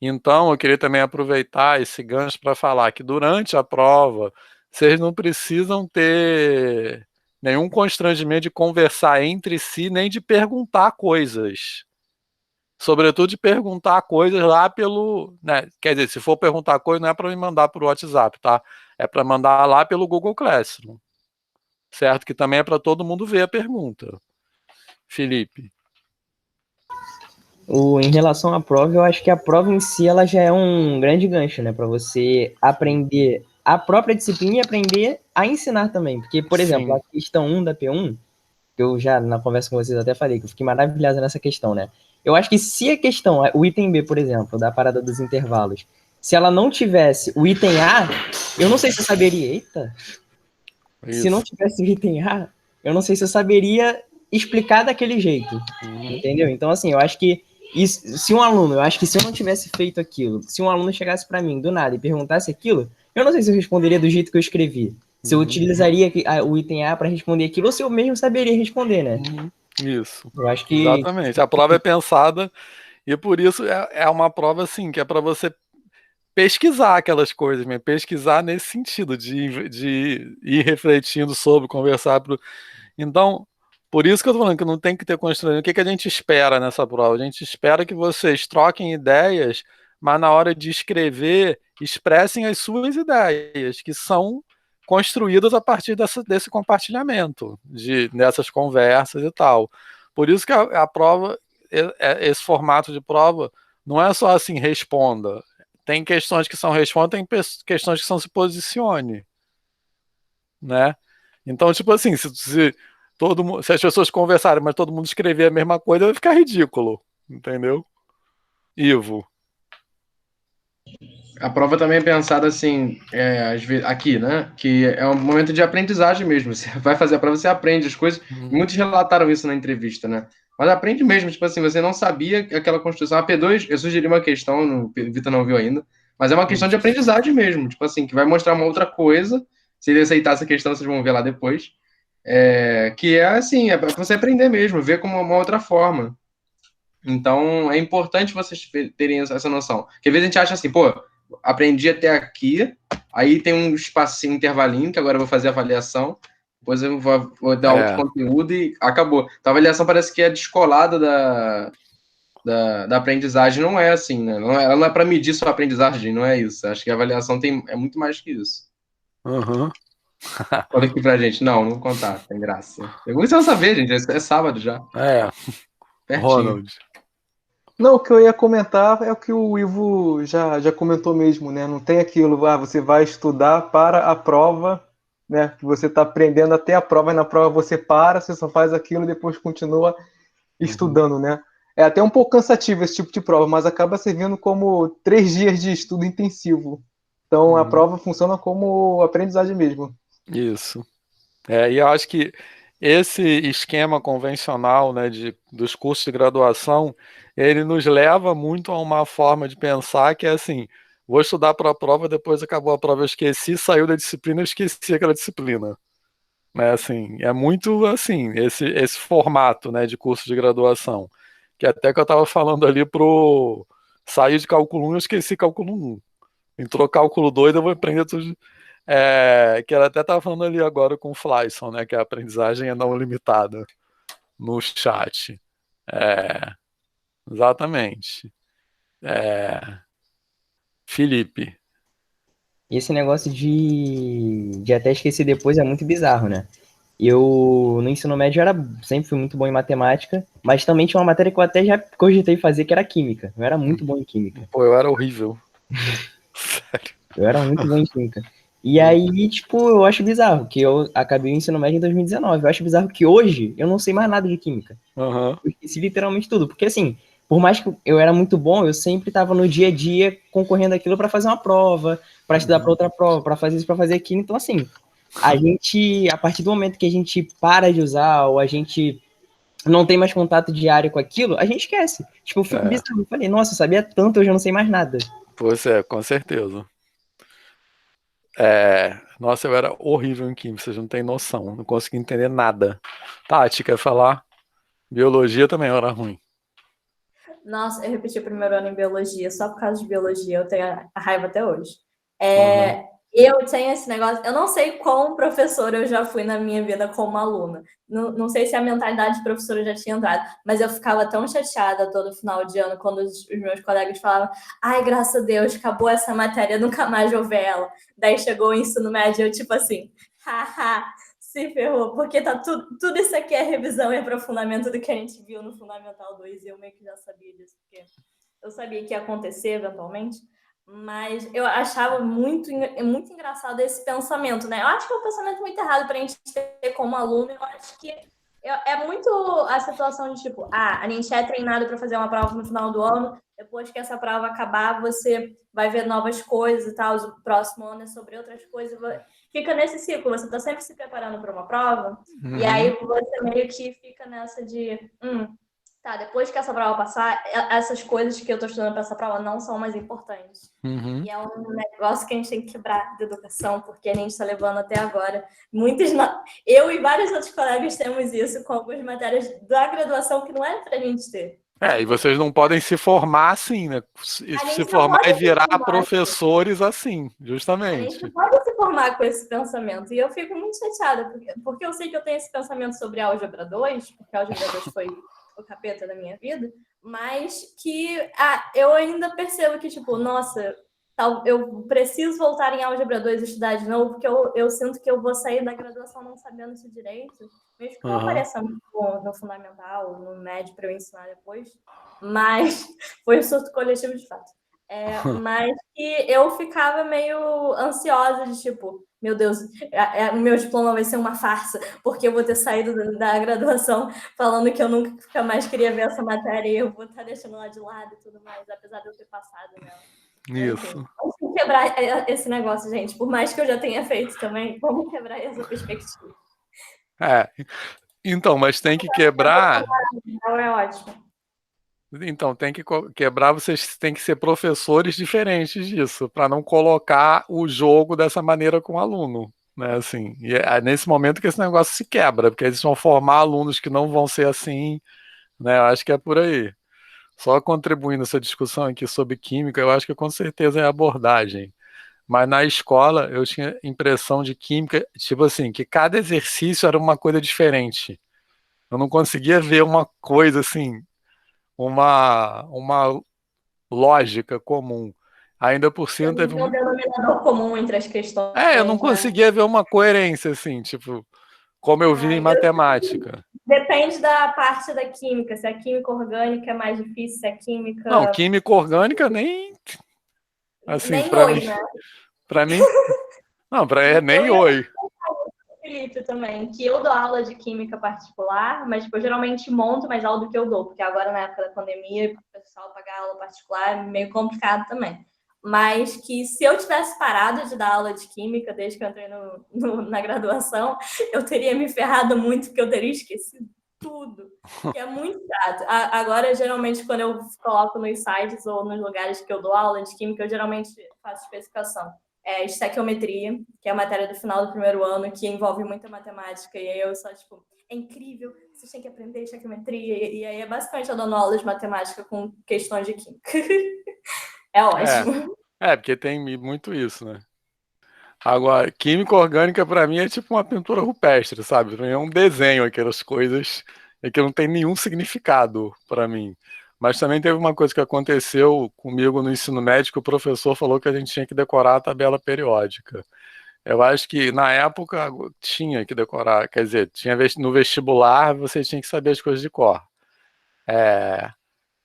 Então, eu queria também aproveitar esse gancho para falar que durante a prova, vocês não precisam ter nenhum constrangimento de conversar entre si, nem de perguntar coisas. Sobretudo de perguntar coisas lá pelo, né? Quer dizer, se for perguntar coisa, não é para me mandar por WhatsApp, tá? É para mandar lá pelo Google Classroom. Certo? Que também é para todo mundo ver a pergunta. Felipe. Em relação à prova, eu acho que a prova em si ela já é um grande gancho, né? Para você aprender a própria disciplina e aprender a ensinar também. Porque, por exemplo, a questão 1 da P1, que eu já na conversa com vocês até falei, que eu fiquei maravilhada nessa questão, né? Eu acho que se a questão, o item B, por exemplo, da parada dos intervalos, se ela não tivesse o item A, eu não sei se eu saberia. Eita! Isso. Se não tivesse o item A, eu não sei se eu saberia explicar daquele jeito. Entendeu? Então, assim, eu acho que se um aluno, eu acho que se eu não tivesse feito aquilo, se um aluno chegasse para mim do nada e perguntasse aquilo, eu não sei se eu responderia do jeito que eu escrevi. Se eu utilizaria o item A para responder aquilo, ou se eu mesmo saberia responder, né? Isso. Eu acho que... Exatamente. A prova é pensada e por isso é uma prova, assim, que é para você pesquisar aquelas coisas, mesmo, pesquisar nesse sentido, de ir refletindo sobre, conversar. Então, por isso que eu tô falando que não tem que ter constrangimento. O que a gente espera nessa prova? A gente espera que vocês troquem ideias, mas na hora de escrever, expressem as suas ideias, que são construídas a partir desse compartilhamento, dessas conversas e tal. Por isso que a prova, esse formato de prova, não é só assim, responda. Tem questões que são responda, tem questões que são se posicione. Né? Então, tipo assim, se as pessoas conversarem, mas todo mundo escrever a mesma coisa, vai ficar ridículo. Entendeu? Ivo. A prova também é pensada assim, às vezes, aqui, né? Que é um momento de aprendizagem mesmo. Você vai fazer a prova, você aprende as coisas. Muitos relataram isso na entrevista, né? Mas aprende mesmo, tipo assim, você não sabia aquela construção. A P2, eu sugeri uma questão, o Vitor não viu ainda, mas é uma questão de aprendizagem mesmo, tipo assim, que vai mostrar uma outra coisa. Se ele aceitar essa questão, vocês vão ver lá depois. Que é assim, é para você aprender mesmo, ver como uma outra forma. Então, é importante vocês terem essa noção. Porque às vezes a gente acha assim, pô, aprendi até aqui, aí tem um espacinho, intervalinho, que agora eu vou fazer a avaliação, depois eu vou dar outro conteúdo e acabou. Então, a avaliação parece que é descolada da aprendizagem, não é assim, né? Ela não é para medir sua aprendizagem, não é isso. Acho que a avaliação é muito mais que isso. Uhum. Conta aqui pra gente. Não vou contar, tem graça. Vocês vão saber, gente, é sábado já. Pertinho. Ronald. Não, o que eu ia comentar é o que o Ivo já comentou mesmo, né? Não tem aquilo, você vai estudar para a prova, né? Que você está aprendendo até a prova, e na prova você para, você só faz aquilo e depois continua estudando, né? É até um pouco cansativo esse tipo de prova, mas acaba servindo como 3 dias de estudo intensivo. Então a prova funciona como aprendizagem mesmo. Isso. E eu acho que esse esquema convencional, né, dos cursos de graduação, ele nos leva muito a uma forma de pensar que é assim, vou estudar para a prova, depois acabou a prova, eu esqueci, saiu da disciplina, eu esqueci aquela disciplina. Né, assim, é muito assim, esse formato, né, de curso de graduação, que até que eu estava falando ali sair de cálculo 1, eu esqueci cálculo 1. Entrou cálculo 2, eu vou aprender tudo. Que ela até estava falando ali agora com o Flyson, né? Que a aprendizagem é não limitada no chat. Exatamente. Felipe. Esse negócio de até esquecer depois é muito bizarro, né? Eu, no ensino médio, sempre fui muito bom em matemática, mas também tinha uma matéria que eu até já cogitei fazer, que era química. Eu era muito bom em química. Pô, eu era horrível. Sério. Eu era muito bom em química. E aí, tipo, eu acho bizarro que eu acabei o ensino médio em 2019. Eu acho bizarro que hoje eu não sei mais nada de química. Eu esqueci literalmente tudo. Porque, assim, por mais que eu era muito bom, eu sempre estava no dia a dia concorrendo aquilo para fazer uma prova, para estudar para outra prova, para fazer isso, para fazer aquilo. Então, assim, a partir do momento que a gente para de usar ou a gente não tem mais contato diário com aquilo, a gente esquece. Tipo, eu fico bizarro. Eu falei, nossa, eu sabia tanto, eu já não sei mais nada. Pois com certeza. Nossa, eu era horrível em química, vocês não têm noção, não consegui entender nada. Tati, quer falar? Biologia também era ruim. Nossa, eu repeti o primeiro ano em biologia, só por causa de biologia, eu tenho a raiva até hoje. Eu tenho esse negócio, eu não sei qual professor eu já fui na minha vida como aluna. Não sei se a mentalidade de professora já tinha entrado, mas eu ficava tão chateada todo final de ano quando os meus colegas falavam: ai, graças a Deus, acabou essa matéria, nunca mais vou ver ela. Daí chegou o ensino médio, eu tipo assim, haha, se ferrou, porque tá tudo isso aqui é revisão e aprofundamento do que a gente viu no Fundamental 2, e eu meio que já sabia disso, porque eu sabia que ia acontecer eventualmente. Mas eu achava muito engraçado esse pensamento, né? Eu acho que é um pensamento muito errado para a gente ter como aluno. Eu acho que é muito a situação de tipo, a gente é treinado para fazer uma prova no final do ano, depois que essa prova acabar, você vai ver novas coisas e tal, o próximo ano é sobre outras coisas. Fica nesse ciclo, você está sempre se preparando para uma prova, e aí você meio que fica nessa de... Tá, depois que essa prova passar, essas coisas que eu tô estudando para essa prova não são mais importantes. E é um negócio que a gente tem que quebrar de educação, porque a gente está levando até agora. Eu e vários outros colegas temos isso com algumas matérias da graduação que não é pra gente ter. E vocês não podem se formar assim, né? Se formar e virar professores assim, justamente. A gente não pode se formar com esse pensamento. E eu fico muito chateada, porque eu sei que eu tenho esse pensamento sobre álgebra 2, porque a álgebra 2 foi o capeta da minha vida, mas que eu ainda percebo que, tipo, nossa, eu preciso voltar em Álgebra 2 e estudar de novo, porque eu sinto que eu vou sair da graduação não sabendo isso direito, mesmo que eu apareça no fundamental, no médio, para eu ensinar depois, mas foi um surto coletivo de fato. Mas que eu ficava meio ansiosa de tipo, meu Deus, o meu diploma vai ser uma farsa, porque eu vou ter saído da graduação falando que eu nunca mais queria ver essa matéria e eu vou estar deixando lá de lado e tudo mais, apesar de eu ter passado nela. Isso. Enfim, vamos quebrar esse negócio, gente. Por mais que eu já tenha feito também, vamos quebrar essa perspectiva. Então, mas tem que quebrar. É ótimo. Então, tem que quebrar, vocês têm que ser professores diferentes disso, para não colocar o jogo dessa maneira com o aluno, né? Assim, e é nesse momento que esse negócio se quebra, porque eles vão formar alunos que não vão ser assim, né? Eu acho que é por aí. Só contribuindo essa discussão aqui sobre química, eu acho que com certeza é a abordagem. Mas na escola eu tinha impressão de química, tipo assim, que cada exercício era uma coisa diferente. Eu não conseguia ver uma coisa assim, uma lógica comum. Ainda por cima teve um denominador comum entre as questões. eu não conseguia ver uma coerência, assim, tipo, como eu vi em matemática. Depende da parte da química, se a química orgânica é mais difícil, se a química... Não, química orgânica nem... Assim, nem pra oi, mim, né? Pra mim... Não, nem oi. Felipe também, que eu dou aula de química particular, mas tipo, eu geralmente monto mais aula do que eu dou, porque agora na época da pandemia, o pessoal pagar aula particular é meio complicado também. Mas que se eu tivesse parado de dar aula de química desde que eu entrei na graduação, eu teria me ferrado muito, porque eu teria esquecido tudo, que é muito chato. Agora, geralmente, quando eu coloco nos sites ou nos lugares que eu dou aula de química, eu geralmente faço especificação. Estequiometria, que é a matéria do final do primeiro ano, que envolve muita matemática, e aí eu só, tipo, é incrível, vocês têm que aprender estequiometria, e aí é basicamente eu dando aula de matemática com questões de química. É ótimo. Porque tem muito isso, né? Agora, química orgânica pra mim é tipo uma pintura rupestre, sabe? Pra mim é um desenho, aquelas coisas que não tem nenhum significado pra mim. Mas também teve uma coisa que aconteceu comigo no ensino médio, que o professor falou que a gente tinha que decorar a tabela periódica. Eu acho que na época tinha que decorar, quer dizer, no vestibular você tinha que saber as coisas de cor.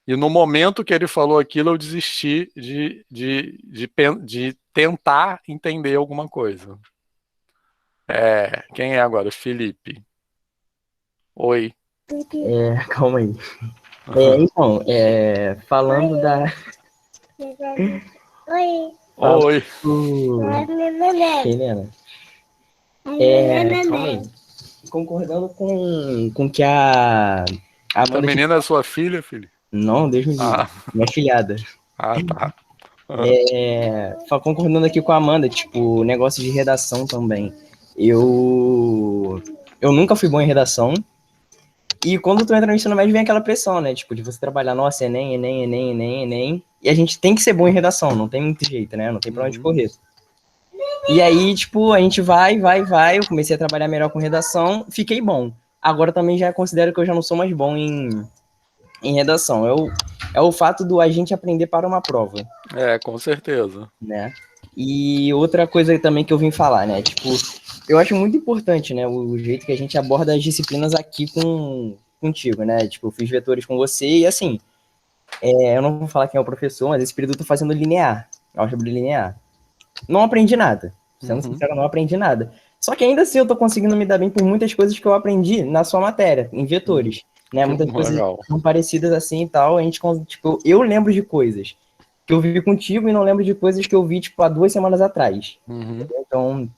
E no momento que ele falou aquilo, eu desisti de tentar entender alguma coisa. Quem é agora? Felipe. Oi. Calma aí. Então, falando da... Oi. Helena. Calma aí. Concordando com que a A menina é sua filha, filho? Não, Deus me livre. Minha filhada. Tá. Concordando aqui com a Amanda, tipo, negócio de redação também. Eu nunca fui bom em redação. E quando tu entra no ensino médio, vem aquela pressão, né? Tipo, de você trabalhar, nossa, Enem. E a gente tem que ser bom em redação, não tem muito jeito, né? Não tem pra onde correr. E aí, tipo, a gente vai. Eu comecei a trabalhar melhor com redação, fiquei bom. Agora também já considero que eu já não sou mais bom em redação. É o fato do a gente aprender para uma prova. Com certeza. Né? E outra coisa também que eu vim falar, né? Tipo, eu acho muito importante, né? O jeito que a gente aborda as disciplinas aqui contigo, né? Tipo, eu fiz vetores com você e assim, eu não vou falar quem é o professor, mas esse período eu tô fazendo linear, álgebra linear. Não aprendi nada. Sendo sincero, não aprendi nada. Só que ainda assim eu tô conseguindo me dar bem por muitas coisas que eu aprendi na sua matéria, em vetores. Né? Muitas coisas são parecidas assim e tal. A gente, tipo, eu lembro de coisas que eu vi contigo e não lembro de coisas que eu vi, tipo, há 2 semanas atrás. Então,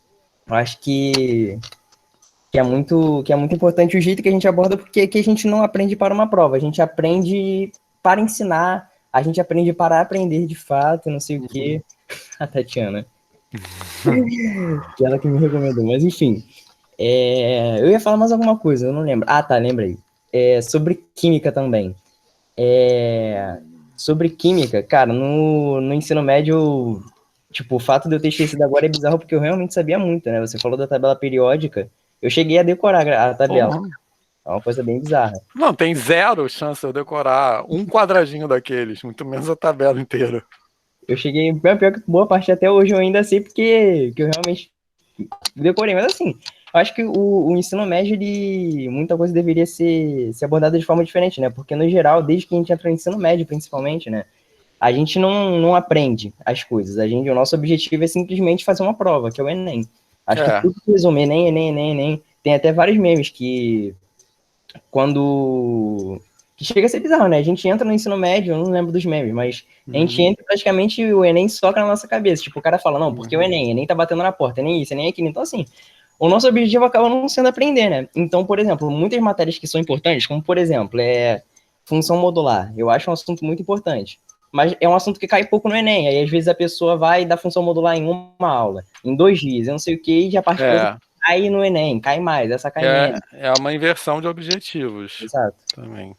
eu acho que é muito importante o jeito que a gente aborda, porque aqui a gente não aprende para uma prova, a gente aprende para ensinar, a gente aprende para aprender de fato, não sei o quê. A Tatiana. Que ela que me recomendou, mas enfim. Eu ia falar mais alguma coisa, eu não lembro. Tá, lembrei. Sobre química também. Sobre química, cara, no ensino médio, tipo, o fato de eu ter esquecido agora é bizarro, porque eu realmente sabia muito, né? Você falou da tabela periódica, eu cheguei a decorar a tabela. É uma coisa bem bizarra. Não, tem zero chance de eu decorar um quadradinho daqueles, muito menos a tabela inteira. Eu cheguei, pior que boa parte até hoje eu ainda sei porque que eu realmente decorei, mas assim, eu acho que o ensino médio, muita coisa deveria ser abordada de forma diferente, né? Porque no geral, desde que a gente entra no ensino médio, principalmente, né? A gente não aprende as coisas. O nosso objetivo é simplesmente fazer uma prova, que é o Enem. Acho que tudo que resume Enem, Enem, Enem, Enem. Tem até vários memes que que chega a ser bizarro, né? A gente entra no ensino médio, eu não lembro dos memes, mas a gente entra praticamente o Enem soca na nossa cabeça. Tipo, o cara fala, não, porque o Enem tá batendo na porta, Enem isso, Enem aquilo. Então, assim, o nosso objetivo acaba não sendo aprender, né? Então, por exemplo, muitas matérias que são importantes, como, por exemplo, função modular. Eu acho um assunto muito importante. Mas é um assunto que cai pouco no Enem. Aí, às vezes, a pessoa vai dar função modular em uma aula, em 2 dias, eu não sei o que, e já parte cai no Enem, cai mais, essa cai menos. É uma inversão de objetivos. Exato. Também.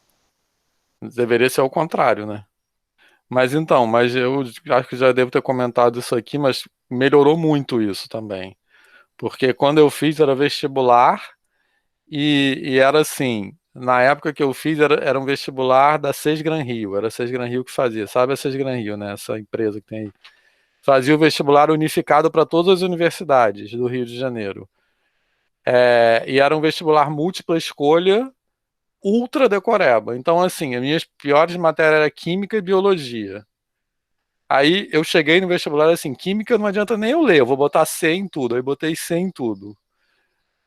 Deveria ser ao contrário, né? Mas eu acho que já devo ter comentado isso aqui, mas melhorou muito isso também. Porque quando eu fiz era vestibular e era assim, na época que eu fiz era um vestibular da SES Gran Rio, era a SES Gran Rio que fazia, sabe a SES Gran Rio, né? Essa empresa que tem aí. Fazia o vestibular unificado para todas as universidades do Rio de Janeiro. E era um vestibular múltipla escolha, ultra decoreba. Então, assim, as minhas piores matérias eram química e biologia. Aí eu cheguei no vestibular assim, química não adianta nem eu ler, eu vou botar C em tudo. Aí botei C em tudo.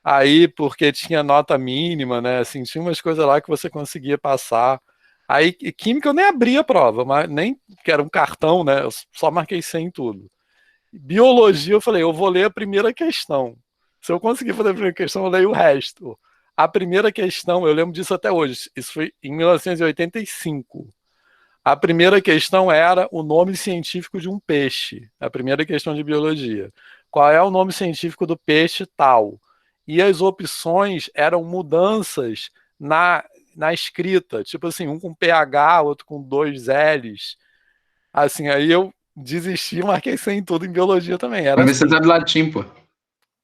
Aí, porque tinha nota mínima, né? Assim, tinha umas coisas lá que você conseguia passar. Aí, química eu nem abri a prova, mas nem que era um cartão, né? Eu só marquei C em tudo. Biologia, eu falei, eu vou ler a primeira questão. Se eu conseguir fazer a primeira questão, eu leio o resto. A primeira questão, eu lembro disso até hoje. Isso foi em 1985. A primeira questão era o nome científico de um peixe. A primeira questão de biologia. Qual é o nome científico do peixe tal? E as opções eram mudanças na escrita. Tipo assim, um com PH, outro com 2 L's. Assim, aí eu desisti e marquei sem tudo em biologia também. Era pra ver assim. se você sabe latim, pô.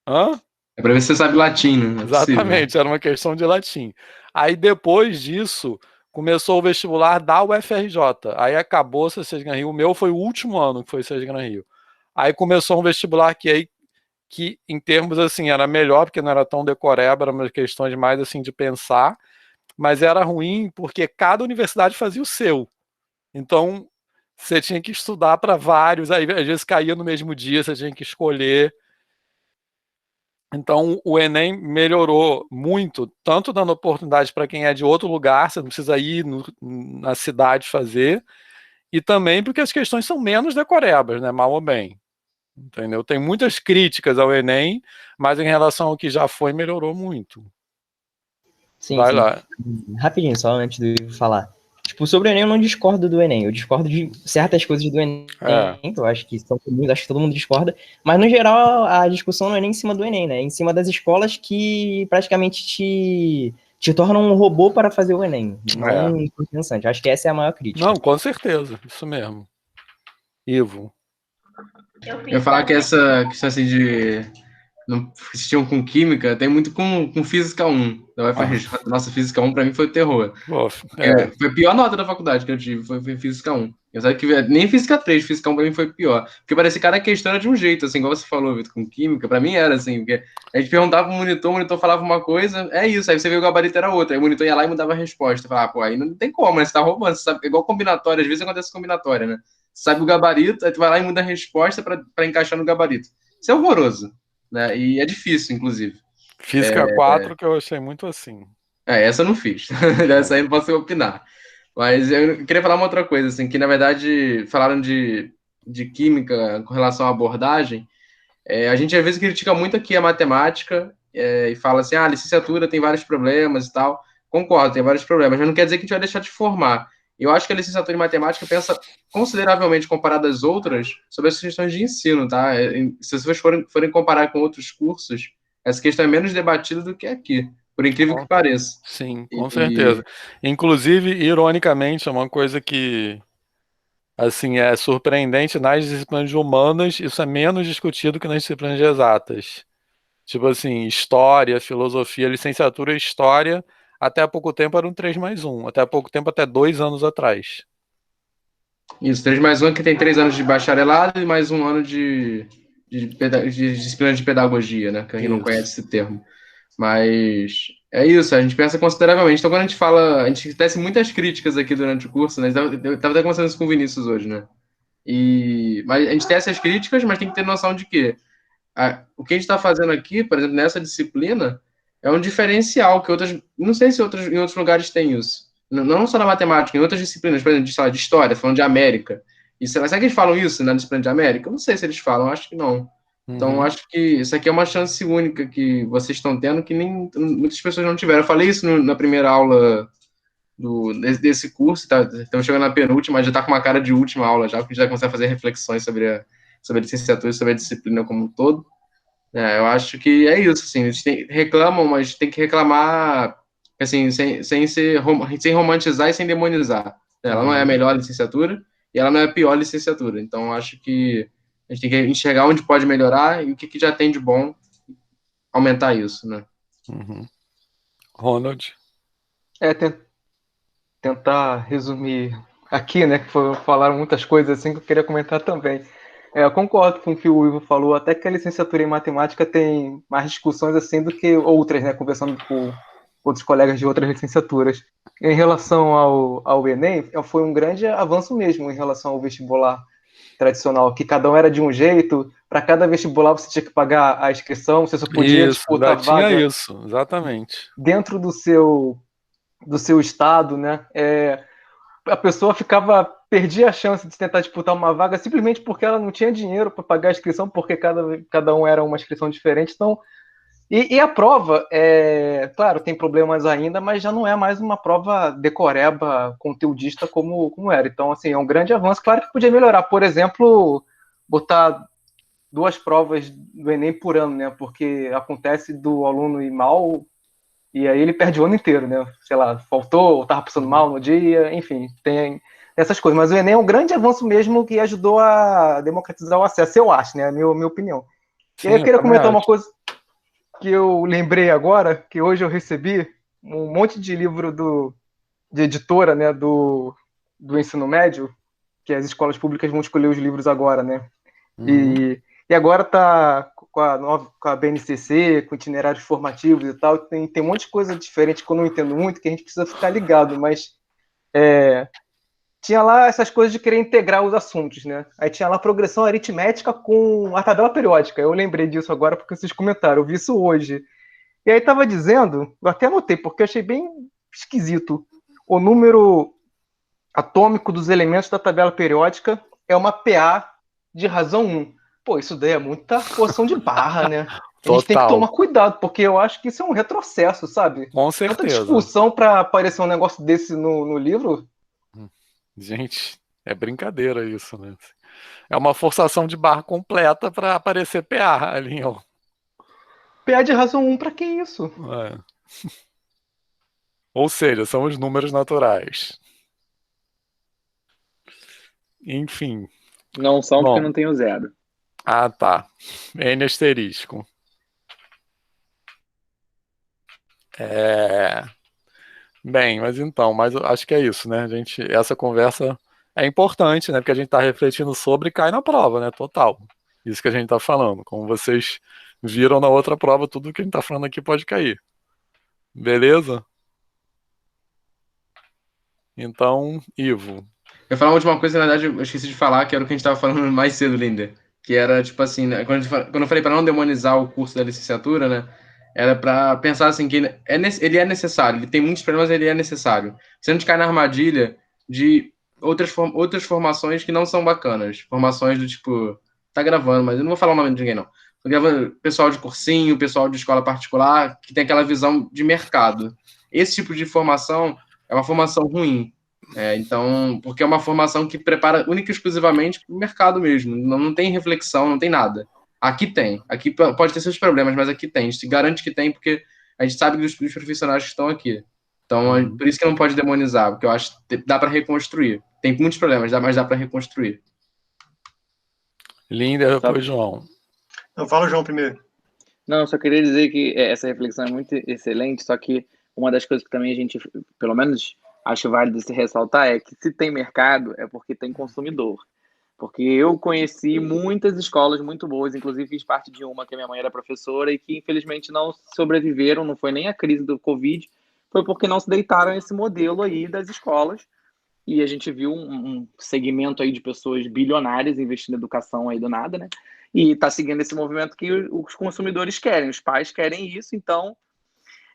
Hã? É pra ver se você sabe latim, né? Exatamente, era uma questão de latim. Aí depois disso, começou o vestibular da UFRJ. Aí acabou-se a SES Gran Rio. O meu foi o último ano que foi SES Gran Rio. Aí começou um vestibular que em termos assim, era melhor, porque não era tão decoreba, eram umas questões mais assim de pensar, mas era ruim porque cada universidade fazia o seu. Então, você tinha que estudar para vários, aí às vezes caía no mesmo dia, você tinha que escolher. Então, o Enem melhorou muito, tanto dando oportunidade para quem é de outro lugar, você não precisa ir na cidade fazer, e também porque as questões são menos decorebas, né, mal ou bem. Entendeu? Tem muitas críticas ao Enem, mas em relação ao que já foi, melhorou muito. Sim, Vai sim. lá. Rapidinho, só antes de eu falar. Tipo, sobre o Enem, eu não discordo do Enem. Eu discordo de certas coisas do Enem, que eu acho que são comuns, acho que todo mundo discorda. Mas, no geral, a discussão não é nem em cima do Enem, né? É em cima das escolas que praticamente te tornam um robô para fazer o Enem. Não um pensante. Acho que essa é a maior crítica. Não, com certeza. Isso mesmo. Ivo. Eu ia falar que essa questão assim de não assistiam com química, tem muito com Física 1 da UFRJ. Nossa, Física 1 pra mim foi o terror. Foi a pior nota da faculdade que eu tive, foi Física 1. Eu sabe que nem Física 3, Física 1 pra mim foi pior. Porque parecia que cada questão era de um jeito, assim, igual você falou, Vitor, com química, pra mim era assim, porque a gente perguntava pro monitor, o monitor falava uma coisa, é isso, aí você vê o gabarito era outra, aí o monitor ia lá e mudava a resposta. Eu falava, pô, aí não tem como, né? Você tá roubando, você sabe, igual combinatória, às vezes acontece combinatória, né? Você sabe o gabarito, aí tu vai lá e muda a resposta pra encaixar no gabarito. Isso é horroroso. Né? E é difícil, inclusive. Física 4 que eu achei muito assim. Essa eu não fiz. Essa aí não posso opinar. Mas eu queria falar uma outra coisa, assim, que na verdade falaram de química com relação à abordagem. A gente às vezes critica muito aqui a matemática e fala assim, a licenciatura tem vários problemas e tal. Concordo, tem vários problemas, mas não quer dizer que a gente vai deixar de formar. Eu acho que a licenciatura em matemática pensa consideravelmente comparada às outras sobre as questões de ensino, tá? Se vocês forem comparar com outros cursos, essa questão é menos debatida do que aqui, por incrível que pareça. Sim, com certeza. Inclusive, ironicamente, é uma coisa que assim, é surpreendente nas disciplinas de humanas, isso é menos discutido que nas disciplinas de exatas. Tipo assim, história, filosofia, licenciatura em história, até há pouco tempo era um 3+1, até há pouco tempo, até 2 anos atrás. Isso, 3+1 que tem 3 anos de bacharelado e mais um ano de disciplina de pedagogia, né? Que a gente não conhece esse termo. Mas é isso, a gente pensa consideravelmente. Então, quando a gente fala, a gente tece muitas críticas aqui durante o curso, né? Eu estava até conversando isso com o Vinícius hoje, né? Mas a gente tem essas críticas, mas tem que ter noção de que o que a gente está fazendo aqui, por exemplo, nessa disciplina, é um diferencial que outras. Não sei se em outros lugares tem isso. Não só na matemática, em outras disciplinas, por exemplo, de história, falando de América. Será que eles falam isso na disciplina de América? Eu não sei se eles falam, acho que não. Então, acho que isso aqui é uma chance única que vocês estão tendo, que nem muitas pessoas não tiveram. Eu falei isso na primeira aula desse curso, tá? Estamos chegando na penúltima, mas já está com uma cara de última aula já, porque a gente vai começar a fazer reflexões sobre a licenciatura e sobre a disciplina como um todo. Eu acho que é isso, assim, a gente reclamam, mas tem que reclamar assim, sem romantizar e sem demonizar. Ela não é a melhor licenciatura e ela não é a pior licenciatura. Então, acho que a gente tem que enxergar onde pode melhorar e o que já tem de bom, aumentar isso, né? Ronald? Tentar resumir aqui, né, que falaram muitas coisas assim que eu queria comentar também. Eu concordo com o que o Ivo falou, até que a licenciatura em matemática tem mais discussões assim do que outras, né, conversando com outros colegas de outras licenciaturas. Em relação ao Enem, foi um grande avanço mesmo em relação ao vestibular tradicional, que cada um era de um jeito, para cada vestibular você tinha que pagar a inscrição, você só podia disputar vaga. Tinha isso, exatamente. Dentro do seu estado, né? A pessoa perdia a chance de tentar disputar uma vaga simplesmente porque ela não tinha dinheiro para pagar a inscrição, porque cada um era uma inscrição diferente. Então, e a prova, claro, tem problemas ainda, mas já não é mais uma prova decoreba, conteudista como era. Então, assim, é um grande avanço. Claro que podia melhorar. Por exemplo, botar 2 provas do Enem por ano, né? Porque acontece do aluno ir mal e aí ele perde o ano inteiro, né? Sei lá, faltou, ou estava passando mal no dia, enfim, tem essas coisas. Mas o Enem é um grande avanço mesmo que ajudou a democratizar o acesso, eu acho, né? A minha opinião. Sim, e aí eu queria comentar uma coisa que eu lembrei agora, que hoje eu recebi um monte de livro de editora, né, do ensino médio, que as escolas públicas vão escolher os livros agora, né? E agora tá com a BNCC, com itinerários formativos e tal, tem um monte de coisa diferente que eu não entendo muito, que a gente precisa ficar ligado, mas tinha lá essas coisas de querer integrar os assuntos, né? Aí tinha lá progressão aritmética com a tabela periódica. Eu lembrei disso agora porque vocês comentaram, eu vi isso hoje. E aí tava dizendo, eu até anotei, porque eu achei bem esquisito. O número atômico dos elementos da tabela periódica é uma PA de razão 1. Pô, isso daí é muita forção de barra, né? A gente tem que tomar cuidado, porque eu acho que isso é um retrocesso, sabe? Com certeza. Tanta discussão para aparecer um negócio desse no livro. Gente, é brincadeira isso, né? É uma forçação de barra completa para aparecer PA ali, ó. PA de razão 1, para que isso? Ou seja, são os números naturais. Enfim. Não são porque não tem o zero. Ah, tá. N asterisco. Bem, mas acho que é isso, né? Essa conversa é importante, né? Porque a gente está refletindo sobre e cai na prova, né? Total. Isso que a gente está falando. Como vocês viram na outra prova, tudo que a gente está falando aqui pode cair. Beleza? Então, Ivo. Eu ia falar uma última coisa, na verdade, eu esqueci de falar, que era o que a gente estava falando mais cedo, Linder. Que era, tipo assim, né, quando eu falei para não demonizar o curso da licenciatura, né? Era para pensar assim, que ele é necessário, ele tem muitos problemas, ele é necessário. Você não cai na armadilha de outras formações que não são bacanas. Formações do tipo, tá gravando, mas eu não vou falar o nome de ninguém, não. Tô gravando pessoal de cursinho, pessoal de escola particular, que tem aquela visão de mercado. Esse tipo de formação é uma formação ruim. Então, porque é uma formação que prepara única e exclusivamente para o mercado mesmo. Não tem reflexão, não tem nada. Aqui tem. Aqui pode ter seus problemas, mas aqui tem. A gente garante que tem, porque a gente sabe dos profissionais que estão aqui. Então, por isso que não pode demonizar, porque eu acho que dá para reconstruir. Tem muitos problemas, mas dá para reconstruir. Linda, depois João. Não, fala o João primeiro. Não, eu só queria dizer que essa reflexão é muito excelente, só que uma das coisas que também a gente, pelo menos, acho válido se ressaltar é que se tem mercado é porque tem consumidor. Porque eu conheci muitas escolas muito boas, inclusive fiz parte de uma que a minha mãe era professora e que infelizmente não sobreviveram, não foi nem a crise do Covid, foi porque não se deitaram esse modelo aí das escolas. E a gente viu um segmento aí de pessoas bilionárias investindo em educação aí do nada, né? E está seguindo esse movimento que os consumidores querem, os pais querem isso, então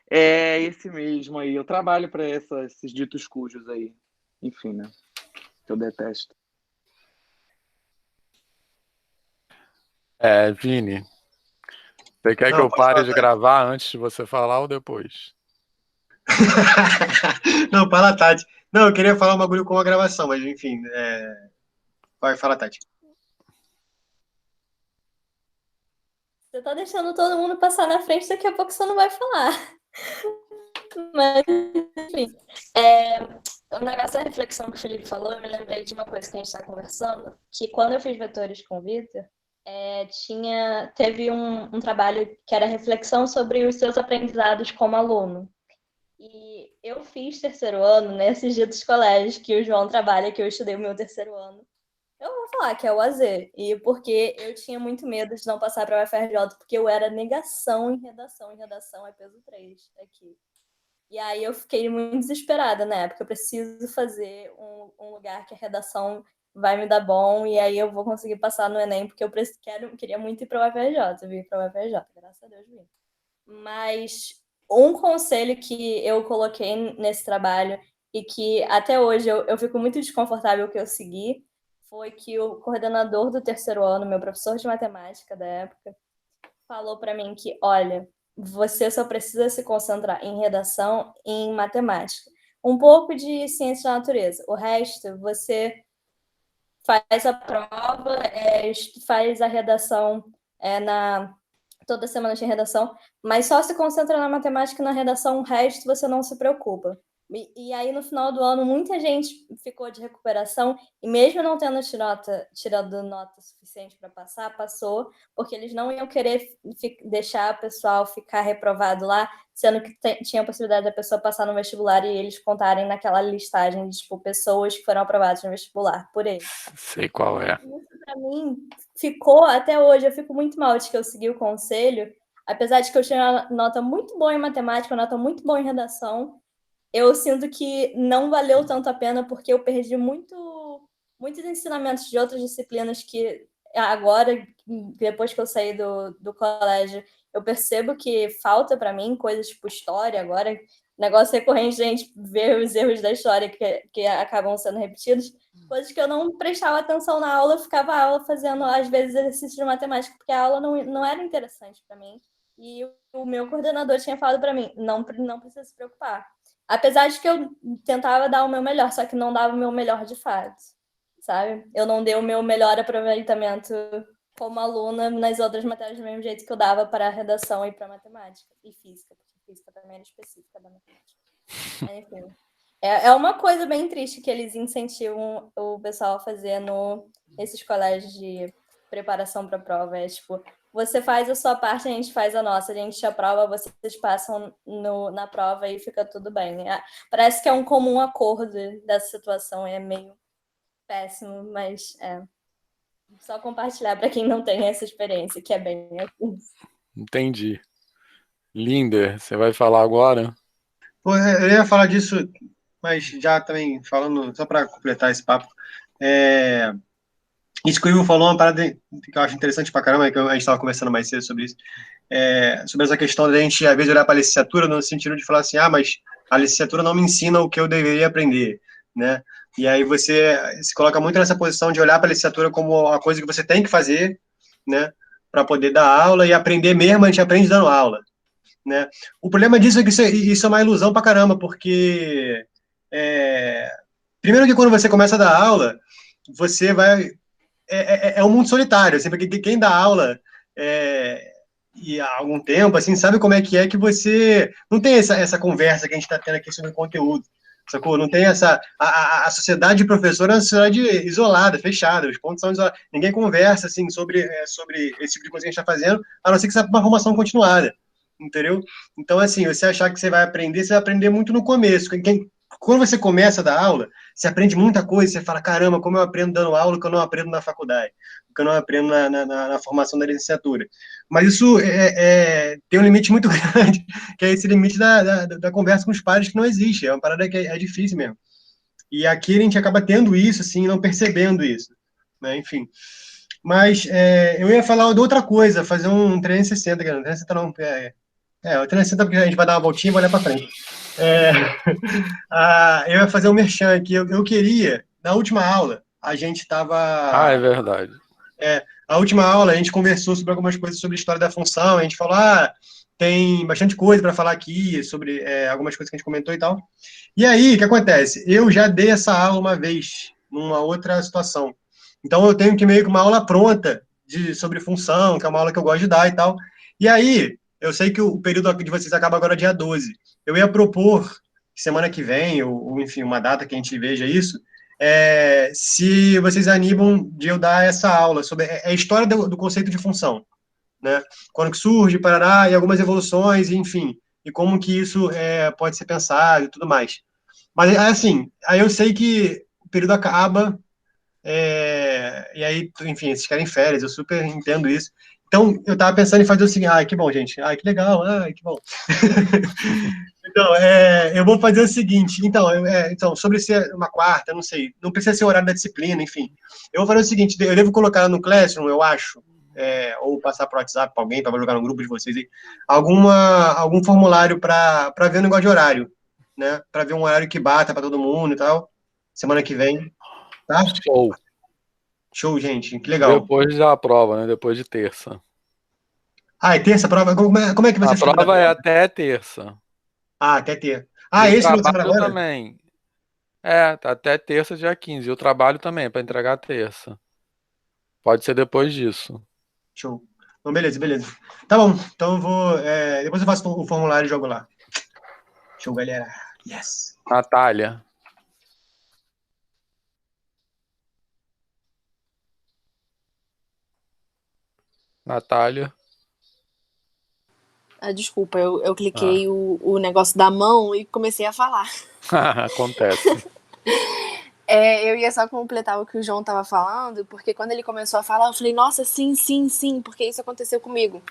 é esse mesmo aí. Eu trabalho para esses ditos cujos aí. Enfim, né? Que eu detesto. Vini, você quer que eu pare de gravar antes de você falar ou depois? Não, fala, Tati. Não, eu queria falar um bagulho com a gravação, mas enfim. Vai, fala, Tati. Você tá deixando todo mundo passar na frente, daqui a pouco você não vai falar. Mas, enfim. O negócio da reflexão que o Felipe falou, eu me lembrei de uma coisa que a gente está conversando, que quando eu fiz vetores com o Vitor, teve um trabalho que era reflexão sobre os seus aprendizados como aluno. E eu fiz terceiro ano nesses dias dos colégios que o João trabalha, que eu estudei o meu terceiro ano. Eu vou falar que é o AZ. E porque eu tinha muito medo de não passar para o UFRJ, porque eu era negação em redação. Em redação é peso 3 aqui. E aí eu fiquei muito desesperada na época. Eu preciso fazer um lugar que a redação vai me dar bom, e aí eu vou conseguir passar no Enem, porque eu queria muito ir para o UFRJ. Eu vim para o UFRJ, graças a Deus vim. Mas um conselho que eu coloquei nesse trabalho e que até hoje eu fico muito desconfortável que eu segui foi que o coordenador do terceiro ano, meu professor de matemática da época, falou para mim que, olha, você só precisa se concentrar em redação e em matemática. Um pouco de ciência da natureza. O resto, você faz a prova, faz a redação toda semana tem redação, mas só se concentra na matemática e na redação, o resto você não se preocupa. E aí, no final do ano, muita gente ficou de recuperação e mesmo não tendo tirado nota suficiente para passar, passou, porque eles não iam querer deixar o pessoal ficar reprovado lá, sendo que tinha a possibilidade da pessoa passar no vestibular e eles contarem naquela listagem de, tipo, pessoas que foram aprovadas no vestibular, por eles. Sei qual é. Isso, para mim, ficou até hoje, eu fico muito mal de que eu segui o conselho, apesar de que eu tinha uma nota muito boa em matemática, uma nota muito boa em redação, eu sinto que não valeu tanto a pena porque eu perdi muitos ensinamentos de outras disciplinas que agora, depois que eu saí do colégio, eu percebo que falta para mim coisas tipo história agora, negócio recorrente de a gente ver os erros da história que acabam sendo repetidos, coisas que eu não prestava atenção na aula, eu ficava a aula fazendo, às vezes, exercício de matemática, porque a aula não era interessante para mim. E o meu coordenador tinha falado para mim, não precisa se preocupar. Apesar de que eu tentava dar o meu melhor, só que não dava o meu melhor de fato, sabe? Eu não dei o meu melhor aproveitamento como aluna nas outras matérias do mesmo jeito que eu dava para a redação e para matemática e física, porque física também era específica da matemática. Enfim, é uma coisa bem triste que eles incentivam o pessoal a fazer nesses colégios de preparação para a prova. É tipo, você faz a sua parte, a gente faz a nossa, a gente aprova, vocês passam na prova e fica tudo bem. Parece que é um comum acordo dessa situação, é meio péssimo, mas só compartilhar para quem não tem essa experiência, que é bem assim. Entendi. Linder, você vai falar agora? Pô, eu ia falar disso, mas já também falando, só para completar esse papo, isso que o Ivo falou, uma parada que eu acho interessante pra caramba, que a gente estava conversando mais cedo sobre isso, sobre essa questão da gente, às vezes, olhar para a licenciatura no sentido de falar assim, mas a licenciatura não me ensina o que eu deveria aprender, né? E aí você se coloca muito nessa posição de olhar para a licenciatura como uma coisa que você tem que fazer, né? Para poder dar aula e aprender mesmo, a gente aprende dando aula, né? O problema disso é que isso é uma ilusão pra caramba, porque primeiro que quando você começa a dar aula, você vai... É um mundo solitário, assim, porque quem dá aula e há algum tempo, assim, sabe como é que você não tem essa conversa que a gente está tendo aqui sobre o conteúdo, sacou? Não tem a sociedade de professor é uma sociedade isolada, fechada, os pontos são isolados, ninguém conversa, assim, sobre esse tipo de coisa que a gente está fazendo, a não ser que seja uma formação continuada, entendeu? Então, assim, você achar que você vai aprender muito no começo. Quando você começa a dar aula, você aprende muita coisa, você fala, caramba, como eu aprendo dando aula que eu não aprendo na faculdade, que eu não aprendo na formação da licenciatura. Mas isso tem um limite muito grande, que é esse limite da conversa com os pares que não existe, é uma parada que é difícil mesmo. E aqui a gente acaba tendo isso, assim, não percebendo isso, né? Enfim. Mas eu ia falar de outra coisa, fazer um 360, cara. 360 não, o 360 porque a gente vai dar uma voltinha e vai olhar para frente. Eu ia fazer um merchan aqui. Eu queria, na última aula, a gente estava. É verdade. A última aula a gente conversou sobre algumas coisas sobre a história da função. A gente falou, tem bastante coisa para falar aqui sobre algumas coisas que a gente comentou e tal. E aí, o que acontece? Eu já dei essa aula uma vez, numa outra situação. Então, eu tenho que meio que uma aula pronta sobre função, que é uma aula que eu gosto de dar e tal. E aí, eu sei que o período de vocês acaba agora dia 12. Eu ia propor, semana que vem, ou enfim, uma data que a gente veja isso, se vocês animam de eu dar essa aula sobre a história do conceito de função, né? Quando que surge, parará, e algumas evoluções, enfim, e como que isso pode ser pensado e tudo mais. Mas, assim, aí eu sei que o período acaba, e aí, enfim, vocês querem férias, eu super entendo isso. Então, eu tava pensando em fazer o seguinte, que bom, gente, que legal, que bom. Então, eu vou fazer o seguinte, então, sobre ser uma quarta, não sei, não precisa ser o horário da disciplina, enfim. Eu vou fazer o seguinte, eu devo colocar no Classroom, eu acho, ou passar para o WhatsApp para alguém, para jogar no grupo de vocês aí, algum formulário para ver o negócio de horário, né? Para ver um horário que bata para todo mundo e tal, semana que vem, tá? Show, gente, que legal. Depois da prova, né? Depois de terça. É terça a prova? Como é que você A prova é até terça. Até terça. E Esse o final de semana trabalho agora? também. Tá até terça, dia 15. E o trabalho também, para entregar terça. Pode ser depois disso. Show. Então, beleza. Tá bom, então eu vou. Depois eu faço o formulário e jogo lá. Show, galera. Yes. Natália. Desculpa, eu cliquei o negócio da mão e comecei a falar. Acontece. Eu ia só completar o que o João tava falando, porque quando ele começou a falar, eu falei, nossa, sim, porque isso aconteceu comigo.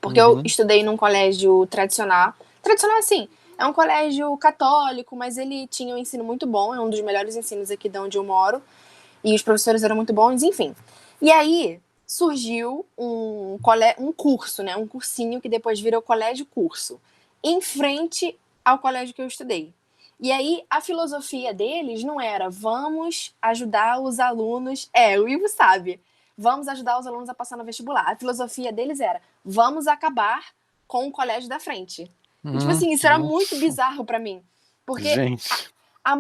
Porque eu estudei num colégio tradicional. Tradicional, assim, é um colégio católico, mas ele tinha um ensino muito bom, é um dos melhores ensinos aqui de onde eu moro. E os professores eram muito bons, enfim. E aí surgiu um curso, né? Um cursinho que depois virou colégio-curso, em frente ao colégio que eu estudei. E aí a filosofia deles não era vamos ajudar os alunos... o Ivo sabe. Vamos ajudar os alunos a passar no vestibular. A filosofia deles era vamos acabar com o colégio da frente. E, tipo assim, isso era muito bizarro pra mim. Porque a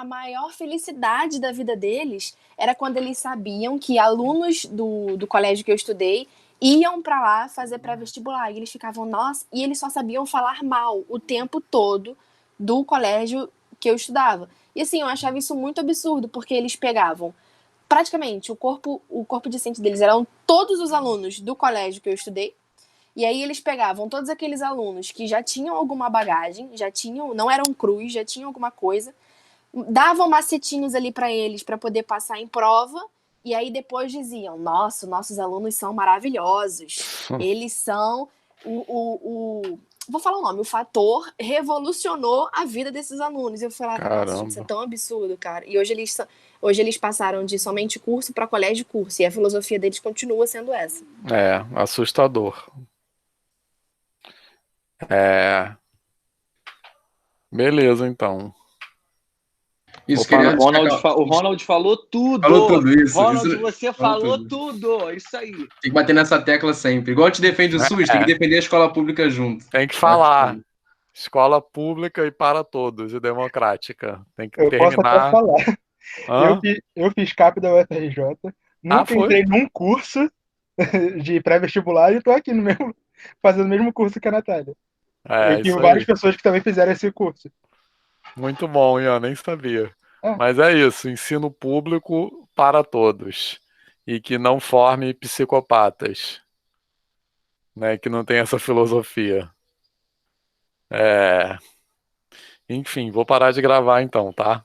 maior felicidade da vida deles era quando eles sabiam que alunos do colégio que eu estudei iam pra lá fazer pré-vestibular. E eles ficavam, nossa, e eles só sabiam falar mal o tempo todo do colégio que eu estudava. E assim, eu achava isso muito absurdo, porque eles pegavam praticamente o corpo docente deles eram todos os alunos do colégio que eu estudei. E aí eles pegavam todos aqueles alunos que já tinham alguma bagagem, não eram cruz, já tinham alguma coisa, davam macetinhos ali para eles para poder passar em prova, e aí depois diziam, nossa, nossos alunos são maravilhosos, eles são vou falar o nome, o fator revolucionou a vida desses alunos. Eu falava, nossa, gente, isso é tão absurdo, cara. E hoje eles passaram de somente curso para colégio-curso, e a filosofia deles continua sendo essa. Assustador. Beleza, então. Isso, o Ronald falou tudo. Falou tudo isso. Ronald, você falou tudo. Isso aí. Tem que bater nessa tecla sempre. Igual te defende o SUS, tem que defender a escola pública junto. Tem que falar. Escola pública e para todos, e democrática. Tem que terminar. Posso até falar. Eu fiz CAP da UFRJ, nunca entrei num curso de pré-vestibular e estou aqui fazendo o mesmo curso que a Natália. Eu tive várias pessoas que também fizeram esse curso. Muito bom, Ian, nem sabia. Mas é isso, ensino público para todos. E que não forme psicopatas. né, que não tem essa filosofia. Enfim, vou parar de gravar então, tá?